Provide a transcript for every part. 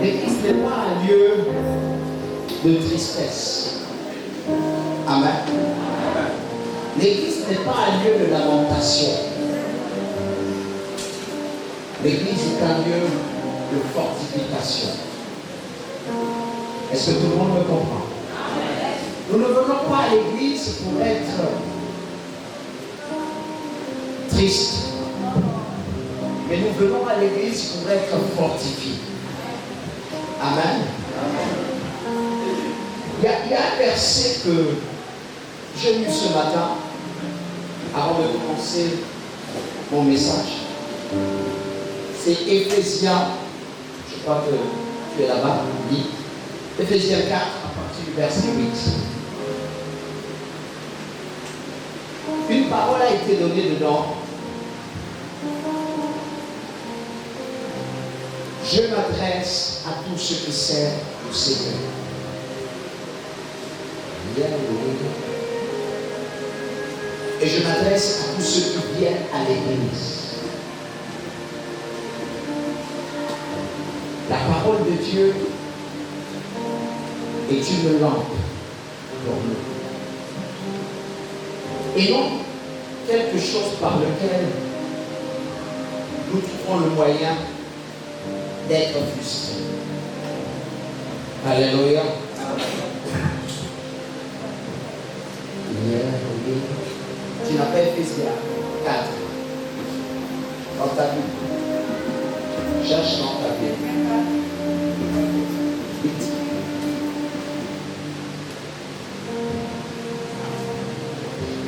L'église n'est pas un lieu de tristesse. Amen. L'église n'est pas un lieu de lamentation. L'église est un lieu de fortification. Est-ce que tout le monde me comprend? Nous ne venons pas à l'église pour être tristes, mais nous venons à l'église pour être fortifiés. Amen. Il y a un verset que j'ai lu ce matin avant de commencer mon message. C'est Éphésiens, je crois que tu es là-bas, oui. Éphésiens 4, à partir du verset 8. Une parole a été donnée dedans. Je m'adresse à tous ceux qui servent le Seigneur. Et je m'adresse à tous ceux qui viennent à l'église. La parole de Dieu est une lampe pour nous. Et non quelque chose par lequel nous trouvons le moyen d'être frustrés. Alléluia. Tu n'as pas Éphésiens 4 dans ta Bible. Cherche dans ta Bible.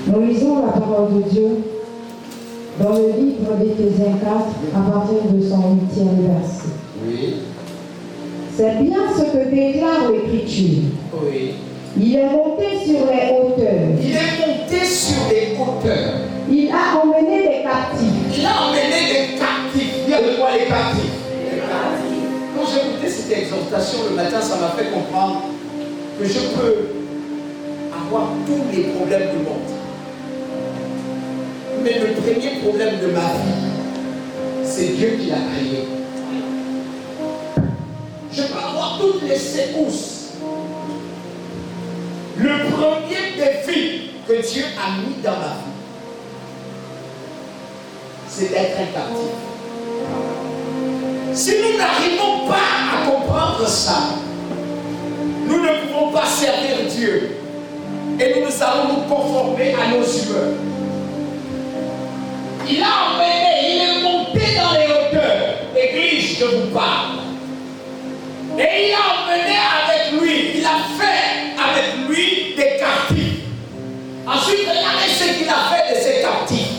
Nous lisons la parole de Dieu dans le livre d'Éphésiens 4 à partir de son 8e verset. Oui. C'est bien ce que déclare l'Écriture. Oui. Il est monté sur les hauteurs. Il est monté sur les hauteurs. Il a emmené des captifs. Il a emmené des captifs. Il y a de quoi les captifs? Quand j'ai écouté cette exhortation le matin, ça m'a fait comprendre que je peux avoir tous les problèmes du monde. Mais le premier problème de ma vie, c'est Dieu qui l'a créé. Je peux avoir toutes les secousses. Le premier défi que Dieu a mis dans ma vie, c'est d'être un captif. Si nous n'arrivons pas à comprendre ça, nous ne pouvons pas servir Dieu. Et nous allons nous conformer à nos humeurs. Il a emmené, il est monté dans les hauteurs. Église, je vous parle. Et il a emmené avec lui, il a fait avec lui des captifs. Ensuite, regardez ce qu'il a fait de ces captifs.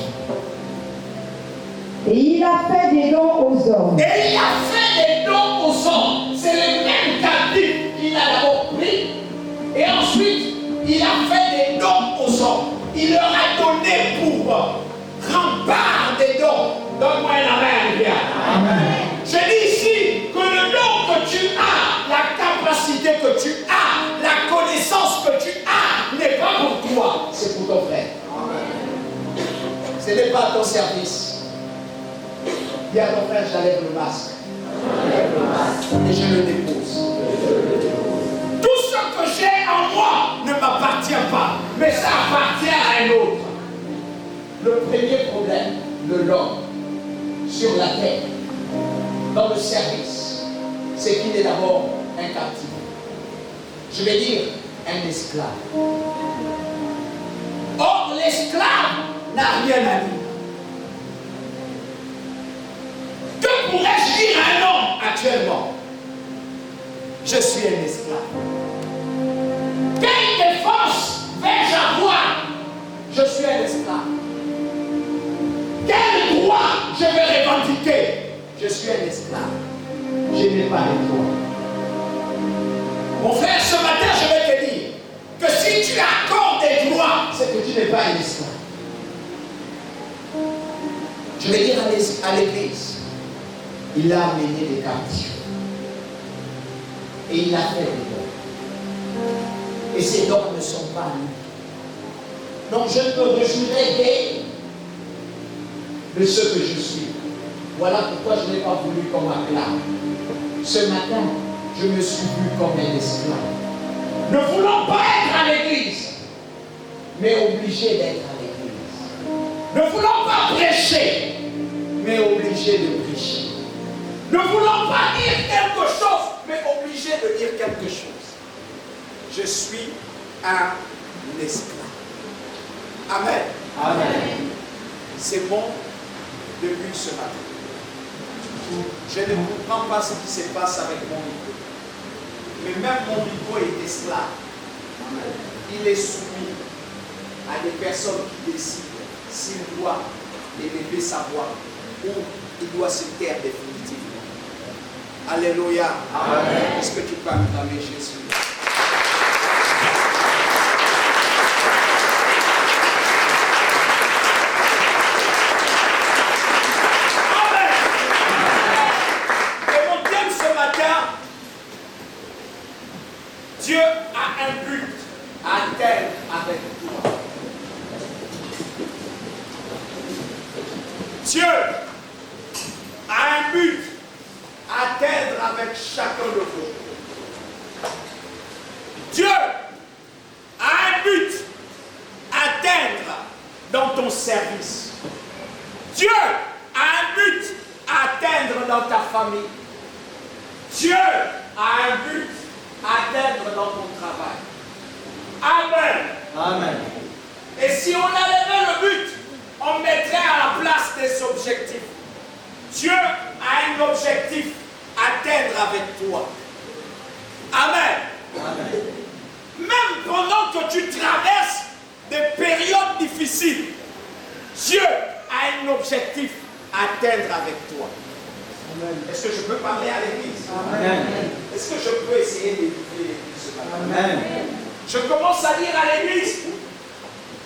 Et il a fait des dons aux hommes. Et il a fait des dons aux hommes. C'est le même captif qu'il a d'abord pris. Et ensuite, il a fait des dons aux hommes. Il leur a donné pour rempart des dons. Donne-moi un amen, bien. Amen. Je dis ici que le don que tu as, la capacité que tu as, la connaissance que tu as, n'est pas pour toi, c'est pour ton frère. Amen. Ce n'est pas à ton service. Dis à ton frère, j'enlève le masque. Et je le dépose. Tout ce que j'ai en moi ne m'appartient pas, mais ça appartient à un autre. Le premier problème de l'homme sur la terre, dans le service, c'est qu'il est d'abord un captif. Je vais dire un esclave. Or, l'esclave n'a rien à dire. Que pourrais-je dire à un homme actuellement? Je suis un esclave. Quelle défense vais-je avoir? Je suis un esclave. Quel droit je vais revendiquer? Je suis un esclave. Je n'ai pas de droit. Mon frère, ce matin, je vais te dire que si tu accordes des droits, c'est que tu n'es pas un esclave. Je vais dire à l'église, il a amené des captifs. Et il a fait des dons. Et ces dons ne sont pas nous. Donc je ne me réjouirai guère de ce que je suis. Voilà pourquoi je n'ai pas voulu qu'on m'acclame. Ce matin, je me suis vu comme un esclave. Ne voulant pas être à l'église, mais obligé d'être à l'église. Ne voulant pas prêcher, mais obligé de prêcher. Ne voulant pas dire quelque chose, mais obligé de dire quelque chose. Je suis un esclave. Amen. Amen. C'est bon depuis ce matin. Je ne comprends pas ce qui se passe avec mon micro. Mais même mon micro est esclave. Il est soumis à des personnes qui décident s'il doit élever sa voix ou il doit se taire définitivement. Alléluia. Amen. Est-ce que tu peux acclamer Jésus? Dieu a un but à atteindre avec toi. Dieu a un but à atteindre avec chacun de vous. Dieu a un but à atteindre dans ton service. Dieu a un but à atteindre dans ta famille. Dieu a un but à atteindre dans ton travail. Amen. Amen. Et si on enlevait le but, on mettrait à la place des objectifs. Dieu a un objectif à atteindre avec toi. Amen. Amen. Même pendant que tu traverses des périodes difficiles, Dieu a un objectif à atteindre avec toi. Amen. Est-ce que je peux parler à l'église? Amen. Est-ce que je peux essayer d'éduquer l'église ce matin? Amen. Je commence à dire à l'église,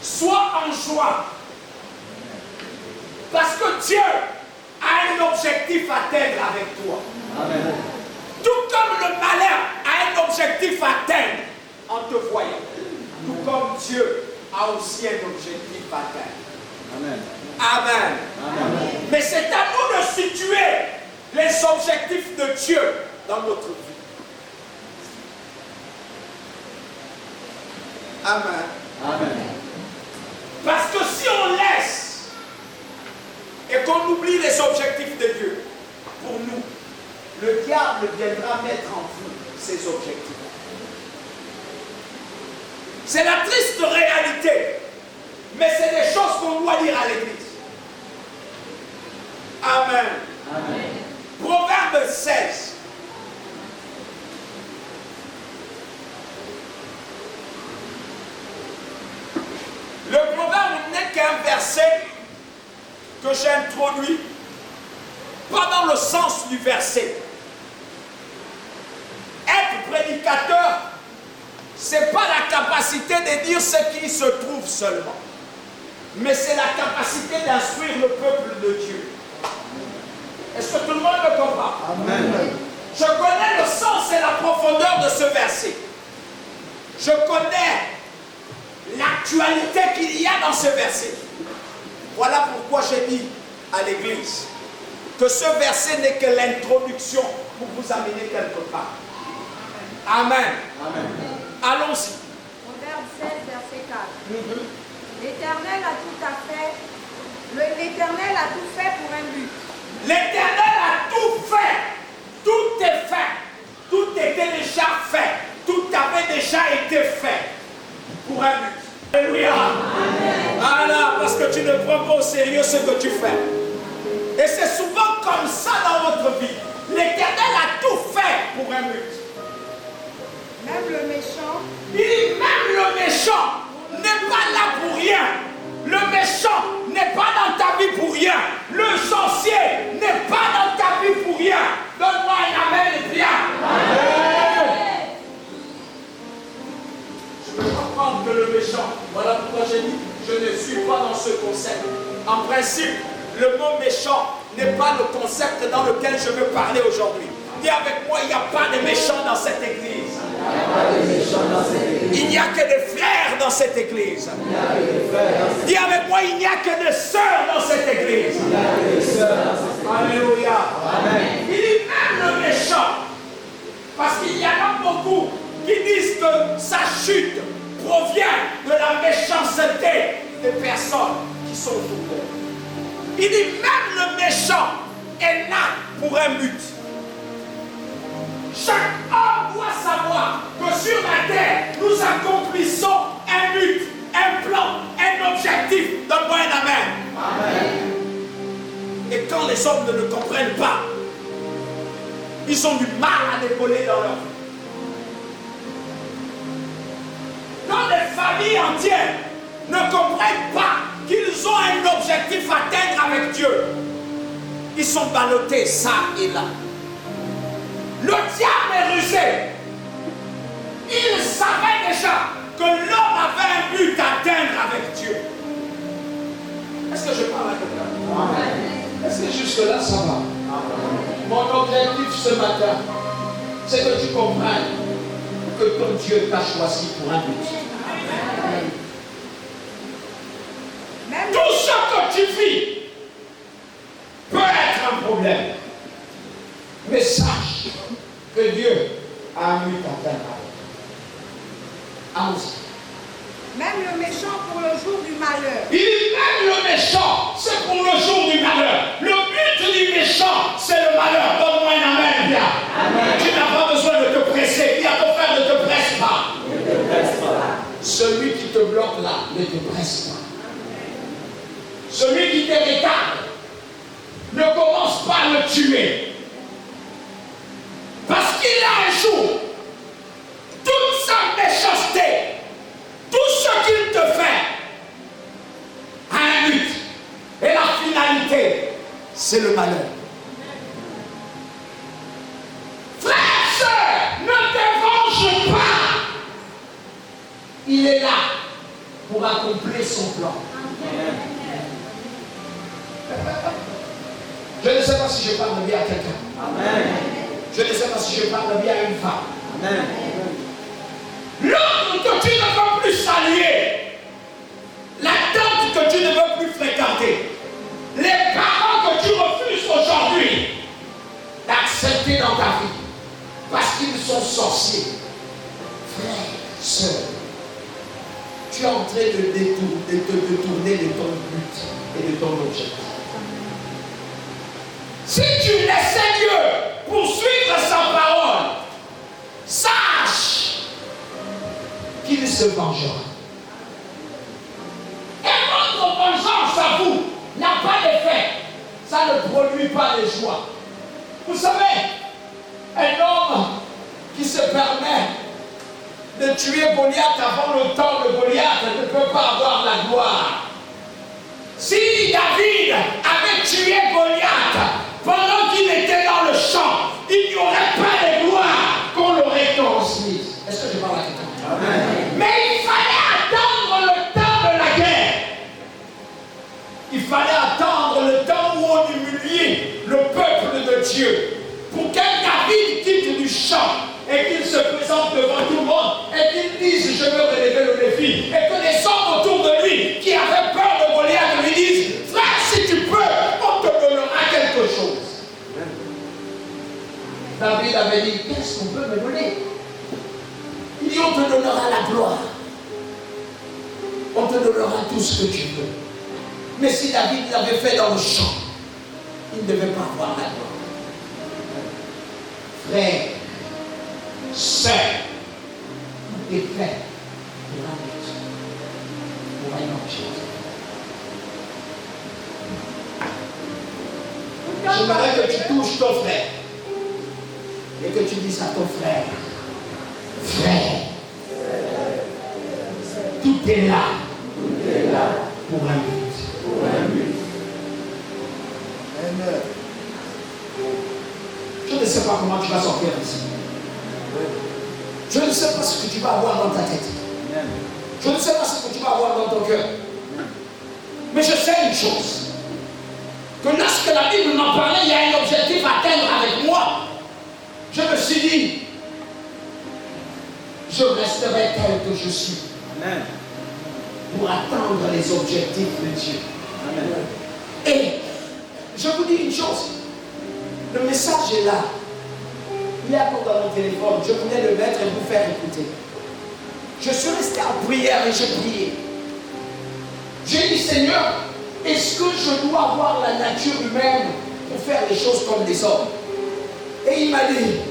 sois en joie. Parce que Dieu a un objectif à atteindre avec toi. Amen. Tout comme le malin a un objectif à atteindre en te voyant. Tout comme Dieu a aussi un objectif à atteindre. Amen. Amen. Amen. Mais c'est à nous de situer les objectifs de Dieu dans notre vie. Amen. Amen. Parce que si on laisse et qu'on oublie les objectifs de Dieu, pour nous, le diable viendra mettre en vous ces objectifs. C'est la triste réalité, mais c'est des choses qu'on doit dire à l'église. Amen. Amen. Proverbe 16. Le proverbe n'est qu'un verset que j'ai introduit, pas dans le sens du verset. Être prédicateur, ce n'est pas la capacité de dire ce qui se trouve seulement, mais c'est la capacité d'instruire le peuple de Dieu. Est-ce que tout le monde le comprend? Amen. Je connais le sens et la profondeur de ce verset. Je connais l'actualité qu'il y a dans ce verset. Voilà pourquoi j'ai dit à l'église que ce verset n'est que l'introduction pour vous amener quelque part. Amen. Amen. Allons-y. Proverbe 16, verset 4. L'Éternel a tout fait pour un but. L'Éternel a tout fait. Tout est fait. Tout était déjà fait. Tout avait déjà été fait pour un but. Alléluia. Voilà, parce que tu ne prends pas au sérieux ce que tu fais. Et c'est souvent comme ça dans votre vie. L'Éternel a tout fait pour un but. Même le méchant, Il dit même le méchant n'est pas là pour rien. Le méchant n'est pas dans ta vie pour rien. Le sorcier n'est pas dans ta vie pour rien. Donne-moi un amen et viens. Je veux comprendre que le méchant, voilà pourquoi j'ai dit, je ne suis pas dans ce concept. En principe, le mot méchant n'est pas le concept dans lequel je veux parler aujourd'hui. Dis avec moi, il n'y a pas de méchants dans cette église. Il n'y a que des frères dans cette église. Dis avec moi, il n'y a que des sœurs dans cette église. Alléluia. Il dit même le méchant beaucoup qui disent que sa chute provient de la méchanceté des personnes qui sont autour d'elle. Il dit même le méchant est là pour un but. Chaque homme doit savoir que sur la terre, nous accomplissons un but, un plan, un objectif. Donne-moi un amen. Amen. Et quand les hommes ne le comprennent pas, ils ont du mal à décoller dans leur vie. Quand des familles entières ne comprennent pas qu'ils ont un objectif à atteindre avec Dieu, ils sont ballottés ça et là. Le diable est rusé. Il savait déjà que l'homme avait un but à atteindre avec Dieu. Est-ce que je parle à quelqu'un? Est-ce que jusque-là ça va? Mon objectif ce matin, c'est que tu comprennes que ton Dieu t'a choisi pour un but. Tout ce que tu vis peut être un problème. Mais sache que Dieu a un but à atteindre. Allons-y. Même le méchant pour le jour du malheur. Il dit même le méchant, c'est pour le jour du malheur. Le but du méchant, c'est le malheur. Donne-moi un amen, bien. Amen. Tu n'as pas besoin de te presser. Dis à ton frère, ne te presse pas. Ne te presse pas. Celui qui te bloque là, ne te presse pas. Celui qui te retarde, ne commence pas à le tuer. Parce qu'il a un jour, toute sa méchanceté, tout ce qu'il te fait a un but. Et la finalité, c'est le malheur. Frère, sœur, ne te venge pas. Il est là pour accomplir son plan. Je ne sais pas si je parle bien à quelqu'un. Amen. Je ne sais pas si je parle bien à une femme. Amen. L'homme que tu ne veux plus saluer, la tante que tu ne veux plus fréquenter, les parents que tu refuses aujourd'hui d'accepter dans ta vie parce qu'ils sont sorciers. Frère, sœur, tu es en train de détourner de ton but et de ton objectif. Si tu laissais Dieu poursuivre sa parole, sache qu'il se vengera. Et votre vengeance à vous n'a pas d'effet. Ça ne produit pas de joie. Vous savez, un homme qui se permet de tuer Goliath avant le temps de Goliath ne peut pas avoir la gloire. Si David avait tué Goliath pendant qu'il était dans le champ, il n'y aurait pas de gloire qu'on l'aurait transmise. Est-ce que je parle à quelqu'un? Mais il fallait attendre le temps de la guerre. Il fallait attendre le temps où on humiliait le peuple de Dieu pour qu'un David quitte du champ et qu'il se présente devant tout le monde et qu'il dise je veux relever le défi, et que les hommes autour de lui qui avaient peur de Goliath lui disent frère, si tu peux, on te donnera quelque chose. David avait dit qu'est-ce qu'on peut me donner? Il dit on te donnera la gloire, on te donnera tout ce que tu veux. Mais si David l'avait fait dans le champ, il ne devait pas avoir la gloire. Frère, sœur, tout est fait pour un but, pour un objectif. J'aimerais que tu touches ton frère et que tu dises à ton frère, frère, tout est là pour un but. Amen. Je ne sais pas comment tu vas sortir d'ici. Je ne sais pas ce que tu vas avoir dans ta tête. Je ne sais pas ce que tu vas avoir dans ton cœur. Mais je sais une chose. Que lorsque la Bible m'en parlait, il y a un objectif à atteindre avec moi. Je me suis dit, je resterai tel que je suis. Amen. Pour atteindre les objectifs de Dieu. Amen. Et je vous dis une chose. Le message est là. Il est encore dans mon téléphone. Je voulais le mettre et vous faire écouter. Je suis resté en prière et j'ai prié. J'ai dit, Seigneur, est-ce que je dois avoir la nature humaine pour faire les choses comme les hommes? Et il m'a dit,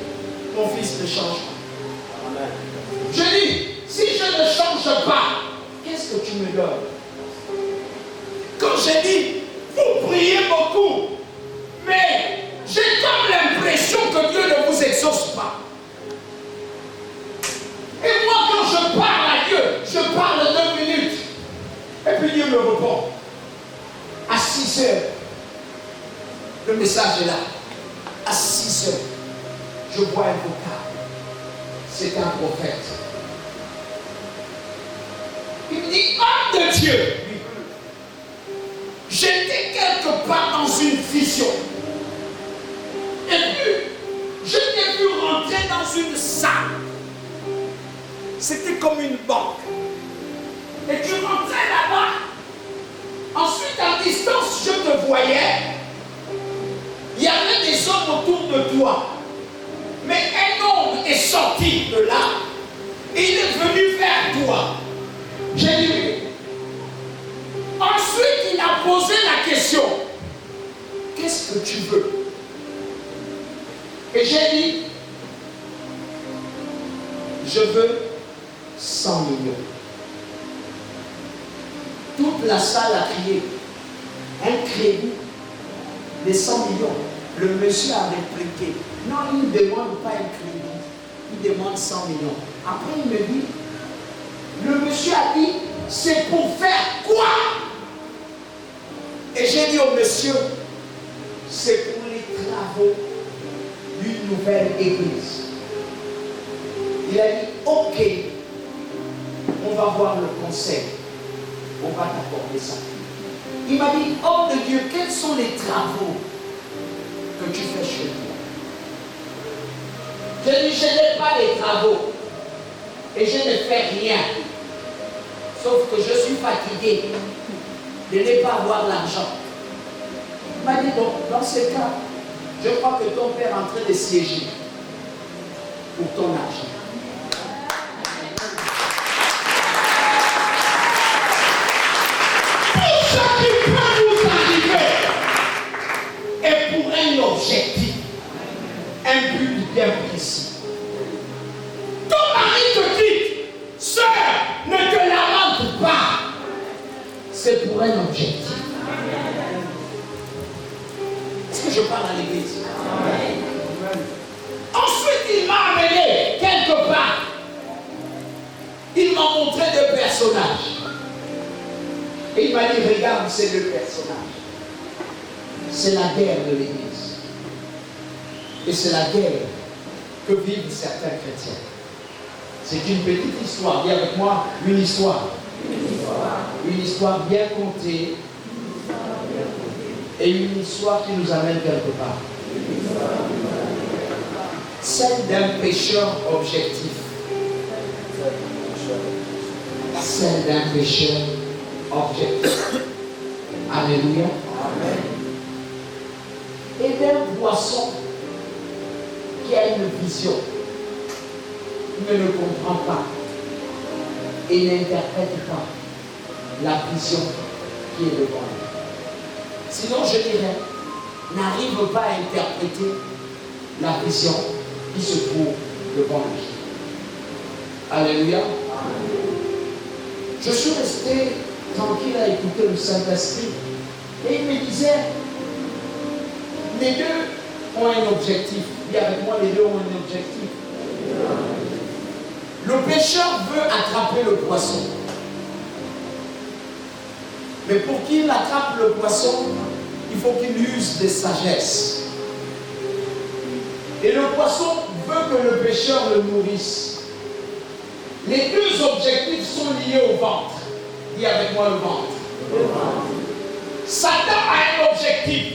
mon fils ne change pas. Amen. Je dis, si je ne change pas, qu'est-ce que tu me donnes? Quand j'ai dit, vous priez beaucoup, mais j'ai comme l'impression que Dieu ne vous exauce pas. Et moi, quand je parle à Dieu, je parle 2 minutes. Et puis Dieu me répond. À 6 heures, le message est là. À 6 heures, je vois un vocal. C'est un prophète. Il me dit, homme de Dieu, j'étais quelque part dans une vision. Et puis, je t'ai vu rentrer dans une salle. C'était comme une banque. Et tu rentrais là-bas. Ensuite, à distance, je te voyais. Il y avait des hommes autour de toi. Mais un homme est sorti de là. Et il est venu vers toi. J'ai dit oui. Ensuite, il a posé la question. Qu'est-ce que tu veux? Et j'ai dit, je veux 100 millions. Toute la salle a crié. Un crédit de 100 millions. Le monsieur a répliqué. Non, il ne demande pas un crédit. Il demande 100 millions. Après, il me dit, le monsieur a dit, c'est pour faire quoi? Et j'ai dit au monsieur, c'est pour les travaux d'une nouvelle église. Il a dit, ok, on va voir le conseil. On va t'accorder ça. Il m'a dit, homme de Dieu, quels sont les travaux que tu fais chez toi? Je dis, je n'ai pas les travaux. Et je ne fais rien. Sauf que je suis fatigué de ne pas avoir l'argent. Il m'a dit, donc, dans ce cas, je crois que ton père est en train de siéger pour ton argent. Tout ce qui peut nous arriver est pour un objectif, un but bien précis. Ton mari te dit, sœur, ne te lamente pas. C'est pour un objectif. Est-ce que je parle à l'église? Ensuite, il m'a amené quelque part. Il m'a montré 2 personnages. Et il m'a dit, regarde ces 2 personnages. C'est la guerre de l'église. Et c'est la guerre que vivent certains chrétiens. C'est une petite histoire. Dis avec moi, une histoire. Une histoire bien contée. Et une histoire qui nous amène quelque part. Celle d'un pécheur objectif. Celle d'un pécheur objectif. Alléluia. Amen. Et d'un poisson qui a une vision, mais ne comprend pas et n'interprète pas la vision qui est devant lui. Sinon, je dirais, n'arrive pas à interpréter la vision qui se trouve devant lui. Alléluia. Je suis resté tranquille à écouter le Saint-Esprit et il me disait, les 2 ont un objectif. Dis avec moi, les 2 ont un objectif. Le pêcheur veut attraper le poisson. Mais pour qu'il attrape le poisson, il faut qu'il use de sagesse. Et le poisson veut que le pêcheur le nourrisse. Les 2 objectifs sont liés au ventre. Dis avec moi le ventre. Satan a un objectif.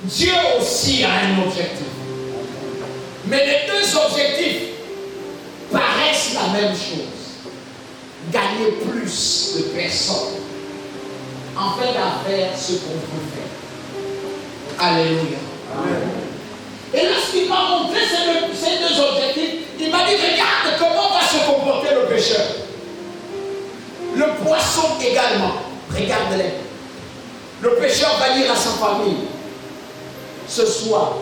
Dieu aussi a un objectif. Mais les 2 objectifs paraissent la même chose. Gagner plus de personnes. En fait, à faire ce qu'on veut faire. Alléluia. Amen. Et lorsqu'il m'a montré ces deux objectifs, il m'a dit, regarde comment va se comporter le pécheur. Le poisson également, regarde-les. Le pécheur va dire à sa famille, ce soir,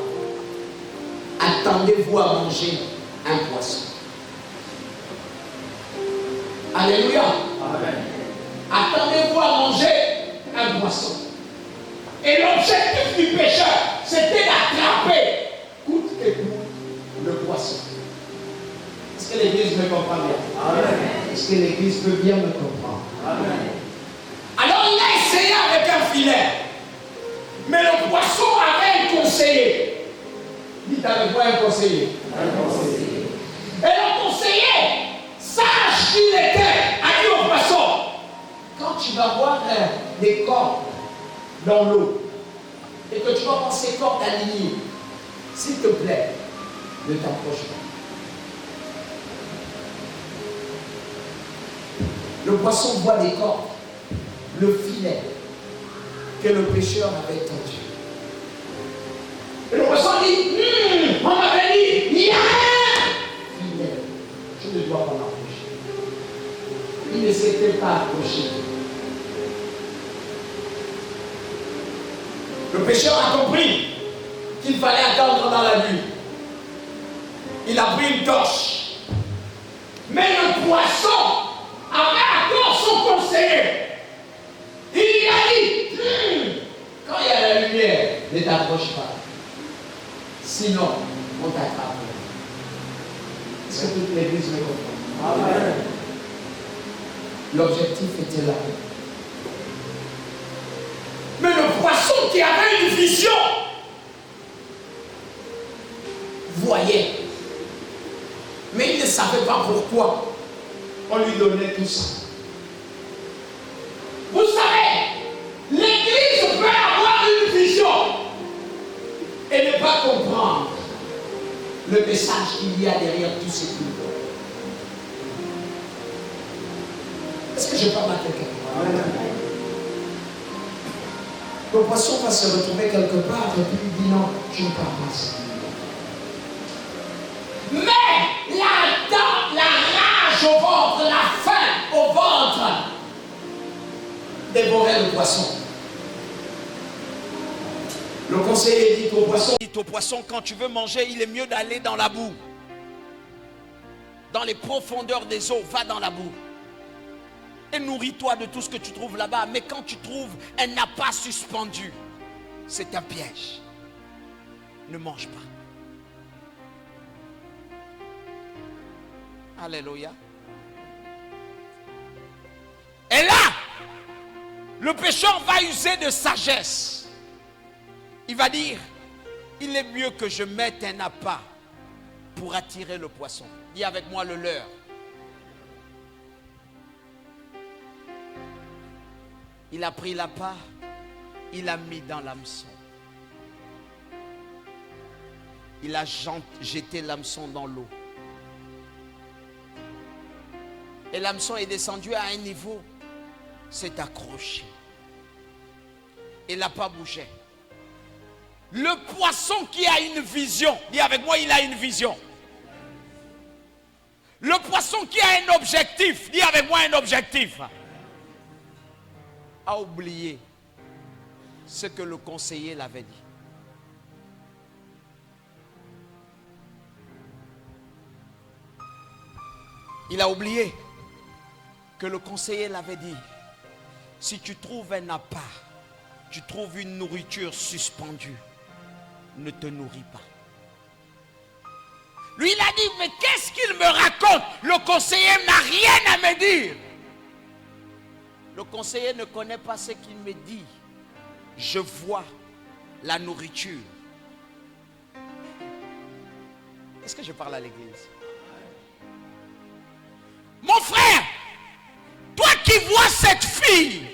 attendez-vous à manger un poisson. Alléluia. Amen. Attendez-vous à manger un poisson. Et l'objectif du pécheur, c'était d'attraper coûte que coûte le poisson. Est-ce que l'église me comprend bien? Amen. Est-ce que l'église peut bien me comprendre? Amen. Alors il a essayé avec un filet. Mais le poisson avait un conseiller. Dites avec moi un conseiller. Un conseiller. Et le conseiller, sage qu'il était, a dit au poisson, quand tu vas voir des cordes dans l'eau et que tu vas voir ces cordes alignées, s'il te plaît, ne t'approche pas. Le poisson voit des cordes, le filet que le pécheur avait tendu. Et le poisson dit, on m'avait dit, il y a un filet. Je ne dois pas m'approcher. Il ne s'était pas approché. Le pécheur a compris qu'il fallait attendre dans la nuit. Il a pris une torche. Mais le poisson avait encore son conseiller. Il lui a dit, quand il y a la lumière, ne t'approche pas. Sinon, on t'attrape. Est-ce que toute l'église me comprend? Amen. L'objectif était là. Mais le poisson qui avait une vision voyait. Mais il ne savait pas pourquoi on lui donnait tout ça. Vous savez, l'église peut avoir une vision et ne pas comprendre le message qu'il y a derrière tout ce qu'il voit. Est-ce que je parle à quelqu'un? Le poisson va se retrouver quelque part et puis il dit non, je ne parle pas ça. Mais la rage au ventre, la faim au ventre dévorait le poisson. Le conseiller dit au poisson, quand tu veux manger, il est mieux d'aller dans la boue. Dans les profondeurs des eaux, va dans la boue. Et nourris-toi de tout ce que tu trouves là-bas. Mais quand tu trouves un appât suspendu, c'est un piège. Ne mange pas. Alléluia. Et là, le pécheur va user de sagesse. Il va dire, il est mieux que je mette un appât pour attirer le poisson. Dis avec moi le leurre. Il a pris l'appât, il a mis dans l'hameçon. Il a jeté l'hameçon dans l'eau. Et l'hameçon est descendu à un niveau, s'est accroché. Et l'appât bougeait. Le poisson qui a une vision, dis avec moi, il a une vision. Le poisson qui a un objectif, dis avec moi un objectif, a oublié ce que le conseiller l'avait dit. Il a oublié que le conseiller l'avait dit. Si tu trouves un appât, tu trouves une nourriture suspendue, ne te nourris pas. Lui, il a dit, mais qu'est-ce qu'il me raconte? Le conseiller n'a rien à me dire. Le conseiller ne connaît pas ce qu'il me dit. Je vois la nourriture. Est-ce que je parle à l'église? Mon frère, toi qui vois cette fille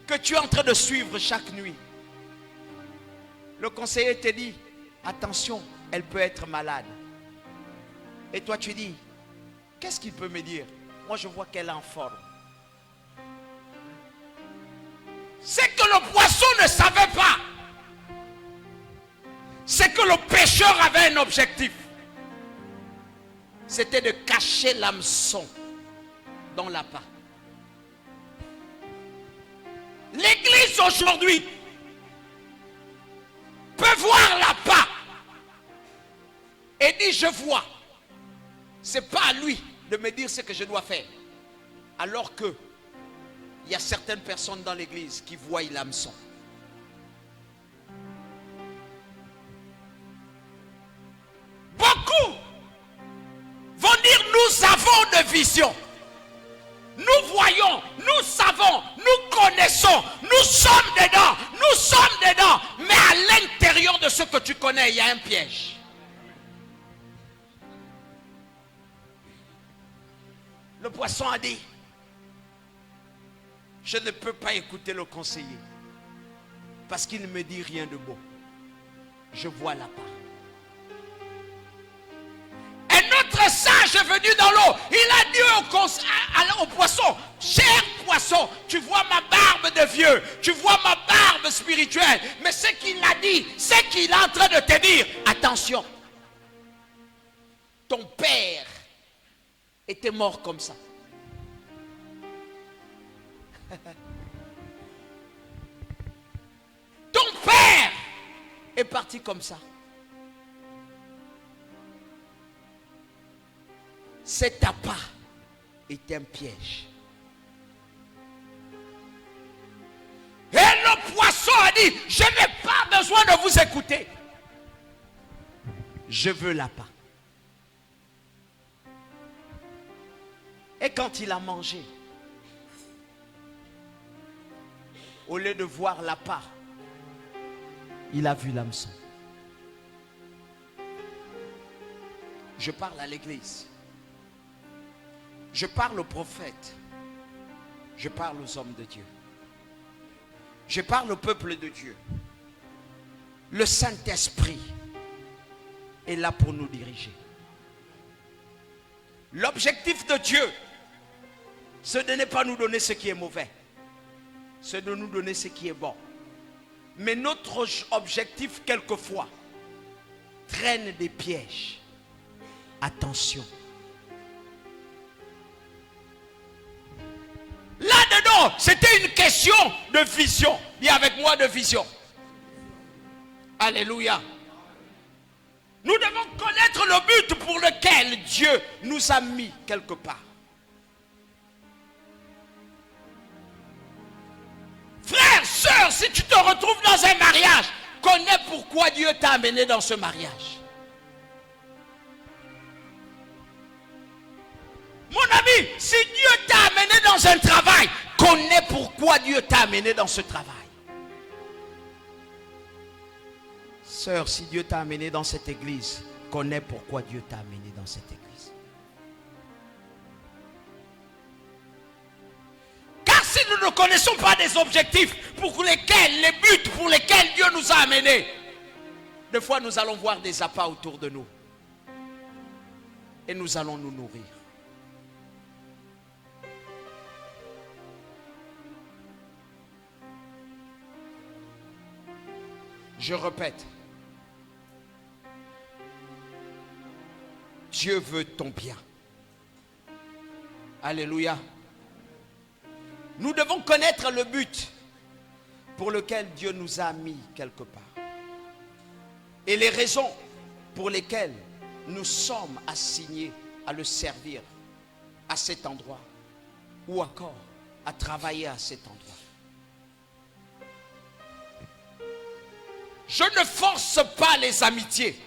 que tu es en train de suivre chaque nuit, le conseiller te dit, attention, elle peut être malade. Et toi tu dis, qu'est-ce qu'il peut me dire? Moi je vois qu'elle est en forme. C'est que le poisson ne savait pas. c'est que le pécheur avait un objectif. C'était de cacher l'hameçon dans l'appât. L'église aujourd'hui peut voir l'appât et dit je vois. C'est pas à lui de me dire ce que je dois faire. Alors que il y a certaines personnes dans l'église qui voient l'hameçon. Beaucoup vont dire nous avons de vision. Nous voyons, nous savons, nous connaissons, nous sommes dedans. Mais à l'intérieur de ce que tu connais, il y a un piège. Le poisson a dit, je ne peux pas écouter le conseiller parce qu'il ne me dit rien de bon. Je vois la part. Un autre sage est venu dans l'eau. Il a dit au poisson, cher poisson, tu vois ma barbe de vieux, tu vois ma barbe spirituelle. Mais ce qu'il a dit, c'est qu'il est en train de te dire, attention, ton père était mort comme ça. Ton père est parti comme ça. Cet appât est un piège. Et le poisson a dit, je n'ai pas besoin de vous écouter. Je veux l'appât. Et quand il a mangé, au lieu de voir l'appât, il a vu l'hameçon. Je parle à l'église. Je parle aux prophètes. Je parle aux hommes de Dieu. Je parle au peuple de Dieu. Le Saint-Esprit est là pour nous diriger. L'objectif de Dieu, ce n'est pas nous donner ce qui est mauvais. C'est de nous donner ce qui est bon. Mais notre objectif, quelquefois, traîne des pièges. Attention. Là-dedans, c'était une question de vision. Dis avec moi de vision. Alléluia. Nous devons connaître le but pour lequel Dieu nous a mis quelque part. Frère, sœur, si tu te retrouves dans un mariage, connais pourquoi Dieu t'a amené dans ce mariage. Mon ami, si Dieu t'a amené dans un travail, connais pourquoi Dieu t'a amené dans ce travail. Sœur, si Dieu t'a amené dans cette église, connais pourquoi Dieu t'a amené dans cette église. Car si nous ne connaissons pas des objectifs pour lesquels, les buts pour lesquels Dieu nous a amenés, des fois nous allons voir des appâts autour de nous. Et nous allons nous nourrir. Je répète, Dieu veut ton bien. Alléluia. Nous devons connaître le but pour lequel Dieu nous a mis quelque part. Et les raisons pour lesquelles nous sommes assignés à le servir à cet endroit ou encore à travailler à cet endroit. Je ne force pas les amitiés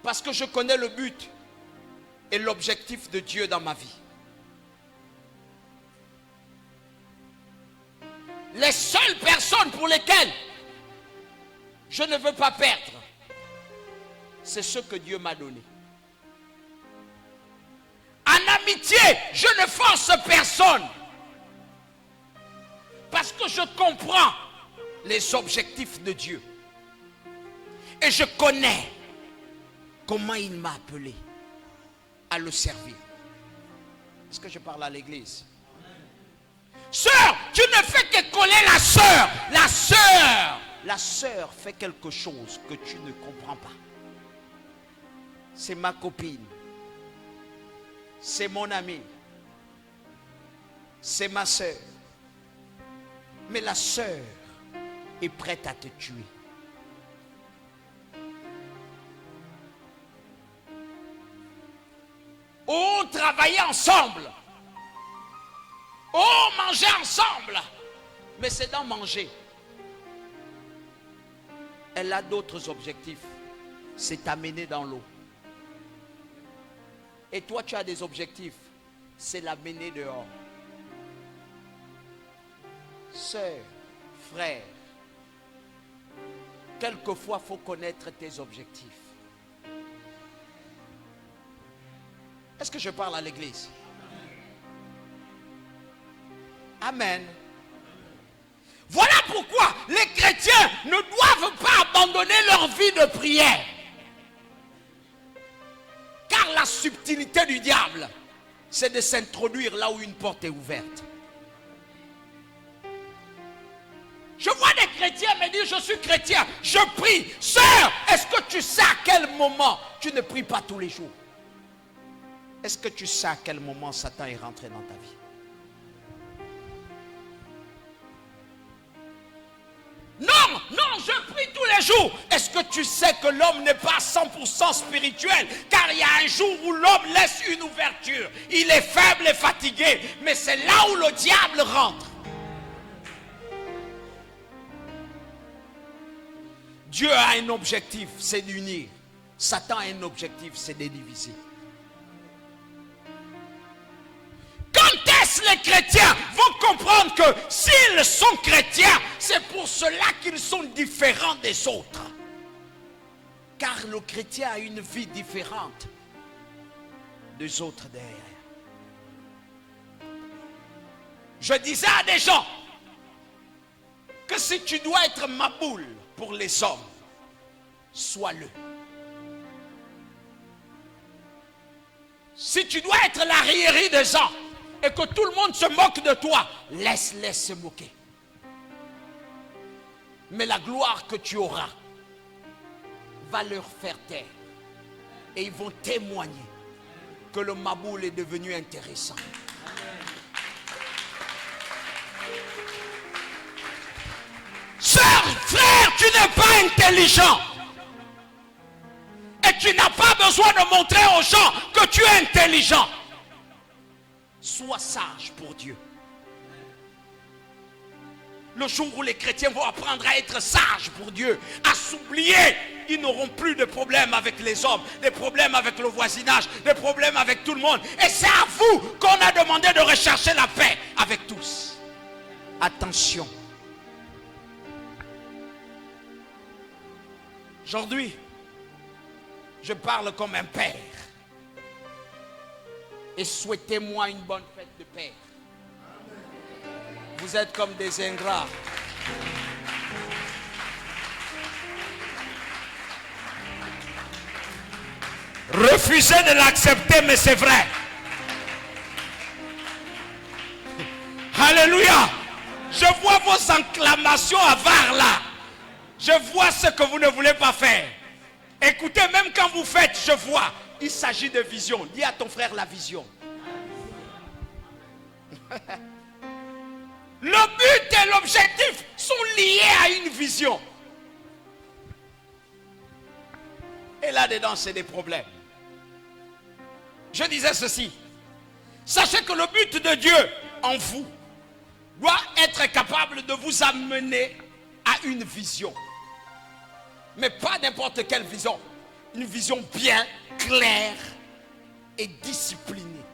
parce que je connais le but et l'objectif de Dieu dans ma vie. Les seules personnes pour lesquelles je ne veux pas perdre, c'est ce que Dieu m'a donné. En amitié, je ne force personne parce que je comprends les objectifs de Dieu. Et je connais comment il m'a appelé à le servir. Est-ce que je parle à l'église? Sœur, tu ne fais que coller la sœur. La sœur la sœur fait quelque chose que tu ne comprends pas. C'est ma copine. C'est mon ami. C'est ma sœur. Mais la sœur est prête à te tuer. Oh, travailler ensemble. Oh, manger ensemble. Mais c'est dans manger. Elle a d'autres objectifs. C'est t'amener dans l'eau. Et toi, tu as des objectifs. C'est l'amener dehors. Sœur, frère, quelquefois, il faut connaître tes objectifs. Est-ce que je parle à l'église? Amen. Voilà pourquoi les chrétiens ne doivent pas abandonner leur vie de prière. Car la subtilité du diable, c'est de s'introduire là où une porte est ouverte. Je vois des chrétiens me dire, je suis chrétien, je prie. Sœur, est-ce que tu sais à quel moment tu ne pries pas tous les jours? Est-ce que tu sais à quel moment Satan est rentré dans ta vie? Non, non, je prie tous les jours. Est-ce que tu sais que l'homme n'est pas 100% spirituel? Car il y a un jour où l'homme laisse une ouverture. Il est faible et fatigué. Mais c'est là où le diable rentre. Dieu a un objectif, c'est d'unir. Satan a un objectif, c'est de diviser. Quand est-ce les chrétiens vont comprendre que s'ils sont chrétiens, c'est pour cela qu'ils sont différents des autres? Car le chrétien a une vie différente des autres derrière. Je disais à des gens que si tu dois être maboule pour les hommes, sois-le. Si tu dois être l'arriéré des gens et que tout le monde se moque de toi, laisse-les se moquer. Mais la gloire que tu auras va leur faire taire. Et ils vont témoigner que le maboule est devenu intéressant. Sœur, frère, tu n'es pas intelligent. Et tu n'as pas besoin de montrer aux gens que tu es intelligent. Sois sage pour Dieu. Le jour où les chrétiens vont apprendre à être sages pour Dieu, à s'oublier, ils n'auront plus de problèmes avec les hommes, des problèmes avec le voisinage, des problèmes avec tout le monde. Et c'est à vous qu'on a demandé de rechercher la paix avec tous. Attention. Aujourd'hui, je parle comme un père. Et souhaitez-moi une bonne fête de Père. Vous êtes comme des ingrats. Refusez de l'accepter, mais c'est vrai. Alléluia. Je vois vos acclamations avares là. Je vois ce que vous ne voulez pas faire. Écoutez, même quand vous faites, je vois. Il s'agit de vision. Dis à ton frère la vision. Le but et l'objectif sont liés à une vision. Et là-dedans, c'est des problèmes. Je disais ceci. Sachez que le but de Dieu en vous doit être capable de vous amener à une vision. Mais pas n'importe quelle vision. Une vision bien claire et disciplinée.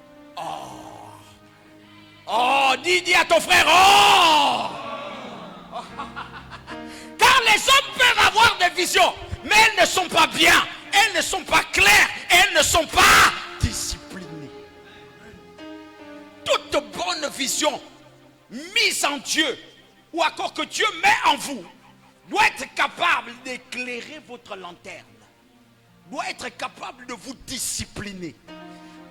Oh, dis à ton frère, oh! Car les hommes peuvent avoir des visions, mais elles ne sont pas bien, elles ne sont pas claires, elles ne sont pas disciplinées. Toute bonne vision mise en Dieu, ou encore que Dieu met en vous, doit être capable d'éclairer votre lanterne, doit être capable de vous discipliner.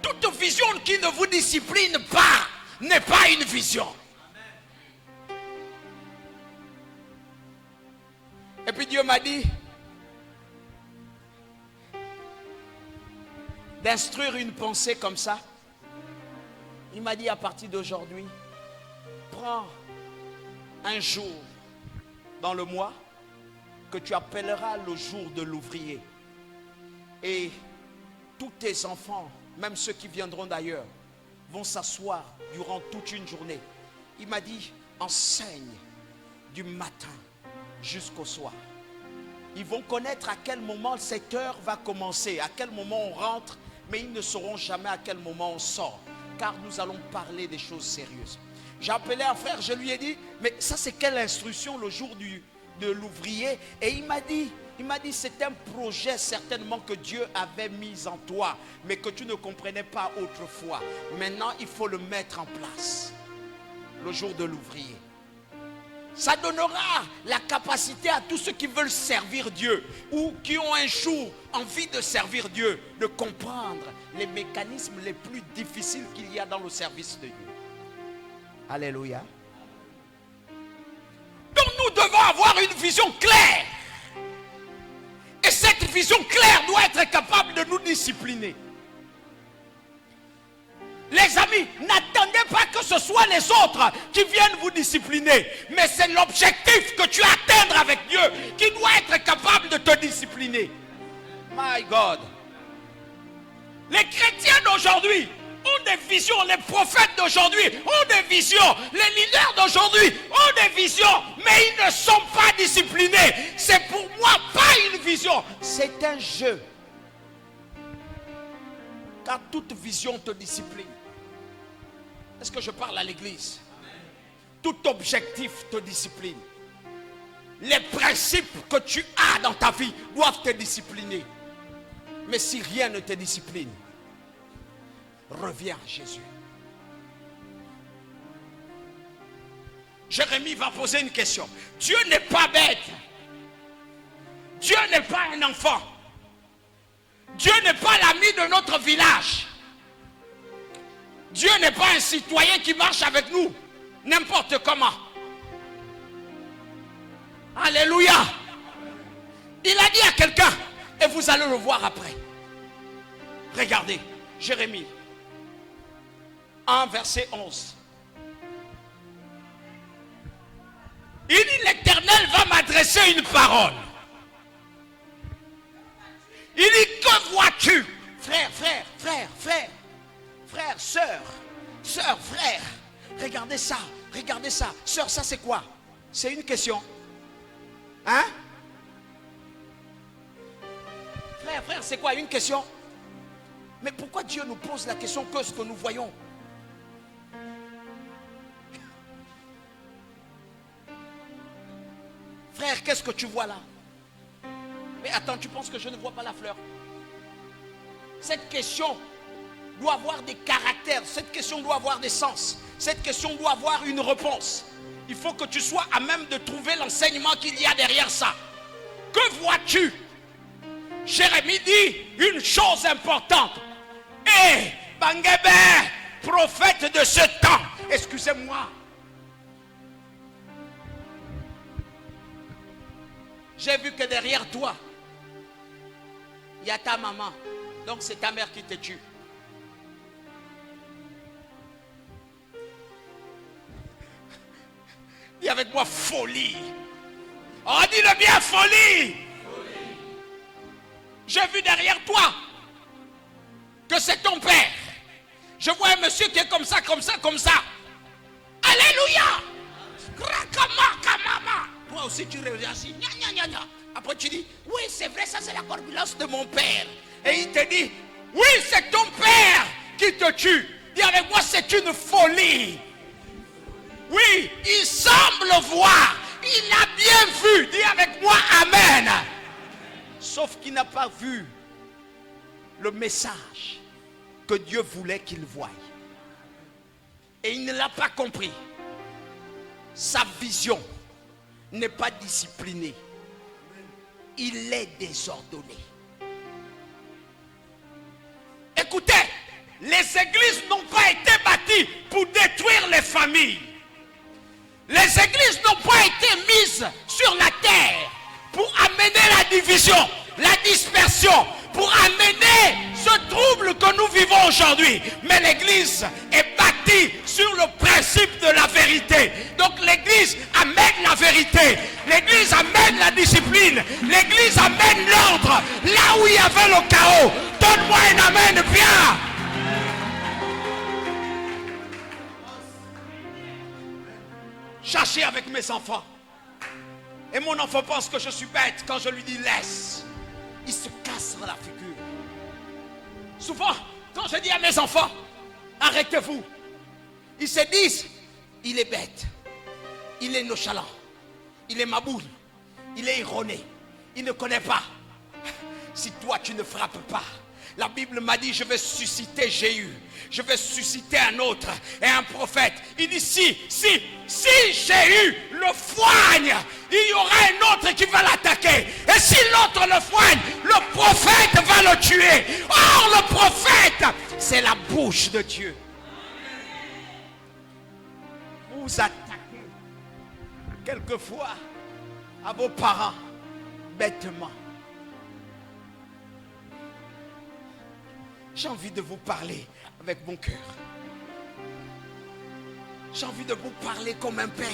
Toute vision qui ne vous discipline pas n'est pas une vision. puis Dieu m'a dit d'instruire une pensée comme ça. Il m'a dit à partir d'aujourd'hui, prends un jour dans le mois que tu appelleras le jour de l'ouvrier. Et tous tes enfants, même ceux qui viendront d'ailleurs, vont s'asseoir durant toute une journée. Il m'a dit, enseigne du matin jusqu'au soir. Ils vont connaître à quel moment cette heure va commencer, à quel moment on rentre, mais ils ne sauront jamais à quel moment on sort, car nous allons parler des choses sérieuses. J'ai appelé un frère, je lui ai dit, mais ça c'est quelle instruction le jour de l'ouvrier? Et il m'a dit, c'est un projet certainement que Dieu avait mis en toi, mais que tu ne comprenais pas autrefois. Maintenant, il faut le mettre en place. Le jour de l'ouvrier. Ça donnera la capacité à tous ceux qui veulent servir Dieu ou qui ont un jour envie de servir Dieu, de comprendre les mécanismes les plus difficiles qu'il y a dans le service de Dieu. Alléluia. Donc nous devons avoir une vision claire. Et cette vision claire doit être capable de nous discipliner. Les amis, n'attendez pas que ce soit les autres qui viennent vous discipliner. Mais c'est l'objectif que tu as à atteindre avec Dieu qui doit être capable de te discipliner. My God. Les chrétiens d'aujourd'hui ont des visions. Les prophètes d'aujourd'hui ont des visions. Les leaders d'aujourd'hui ont des visions. Mais ils ne sont pas disciplinés. C'est pour moi pas une vision. C'est un jeu. Car toute vision te discipline. Est-ce que je parle à l'église? Tout objectif te discipline. Les principes que tu as dans ta vie doivent te discipliner. Mais si rien ne te discipline, reviens à Jésus. Jérémie va poser une question. Dieu n'est pas bête. Dieu n'est pas un enfant. Dieu n'est pas l'ami de notre village. Dieu n'est pas un citoyen qui marche avec nous n'importe comment. Alléluia. Il a dit à quelqu'un, et vous allez le voir après. Regardez, Jérémie 1 verset 11. Il dit, l'Éternel va m'adresser une parole. Il dit, que vois-tu? Frère, sœur, frère, regardez ça. Sœur, ça c'est quoi? C'est une question. Hein? Frère, c'est quoi une question? Mais pourquoi Dieu nous pose la question que ce que nous voyons? Frère, qu'est-ce que tu vois là? Mais attends, tu penses que je ne vois pas la fleur? Cette question doit avoir des caractères. Cette question doit avoir des sens. Cette question doit avoir une réponse. Il faut que tu sois à même de trouver l'enseignement qu'il y a derrière ça. Que vois-tu? Jérémie dit une chose importante. Hé, Bangébé, prophète de ce temps, excusez-moi. J'ai vu que derrière toi, il y a ta maman. Donc c'est ta mère qui te tue. Dis avec moi folie. Oh, dis-le bien, folie. J'ai vu derrière toi que c'est ton père. Je vois un monsieur qui est comme ça. Alléluia. Toi aussi tu réagis. Après tu dis, oui c'est vrai, ça c'est la corpulence de mon père. Et il te dit, oui c'est ton père qui te tue. Dis avec moi, c'est une folie. Oui, il semble voir. Il a bien vu. Dis avec moi, amen. Sauf qu'il n'a pas vu le message que Dieu voulait qu'il voie. Et il ne l'a pas compris. Sa vision n'est pas disciplinée. Il est désordonné. Écoutez, les églises n'ont pas été bâties pour détruire les familles. Les églises n'ont pas été mises sur la terre pour amener la division, la dispersion, pour amener ce trouble que nous vivons aujourd'hui. Mais l'église est bâtie sur le principe de la vérité. Donc l'église amène la vérité, l'église amène la discipline, l'église amène l'ordre. Là où il y avait le chaos, donne-moi un amen bien. Chercher avec mes enfants. Et mon enfant pense que je suis bête quand je lui dis laisse. Il se casse la figure. Souvent, quand je dis à mes enfants, arrêtez-vous, ils se disent, il est bête, il est nonchalant, il est maboule, il est erroné, il ne connaît pas. Si toi tu ne frappes pas, la Bible m'a dit, je vais susciter Jéhu, je vais susciter un autre et un prophète. Il dit, si Jéhu le foigne, il y aura un autre qui va l'attaquer. Et si l'autre le foigne, le prophète va le tuer. Or, le prophète, c'est la bouche de Dieu. Vous attaquez quelquefois à vos parents bêtement. J'ai envie de vous parler avec mon cœur. J'ai envie de vous parler comme un père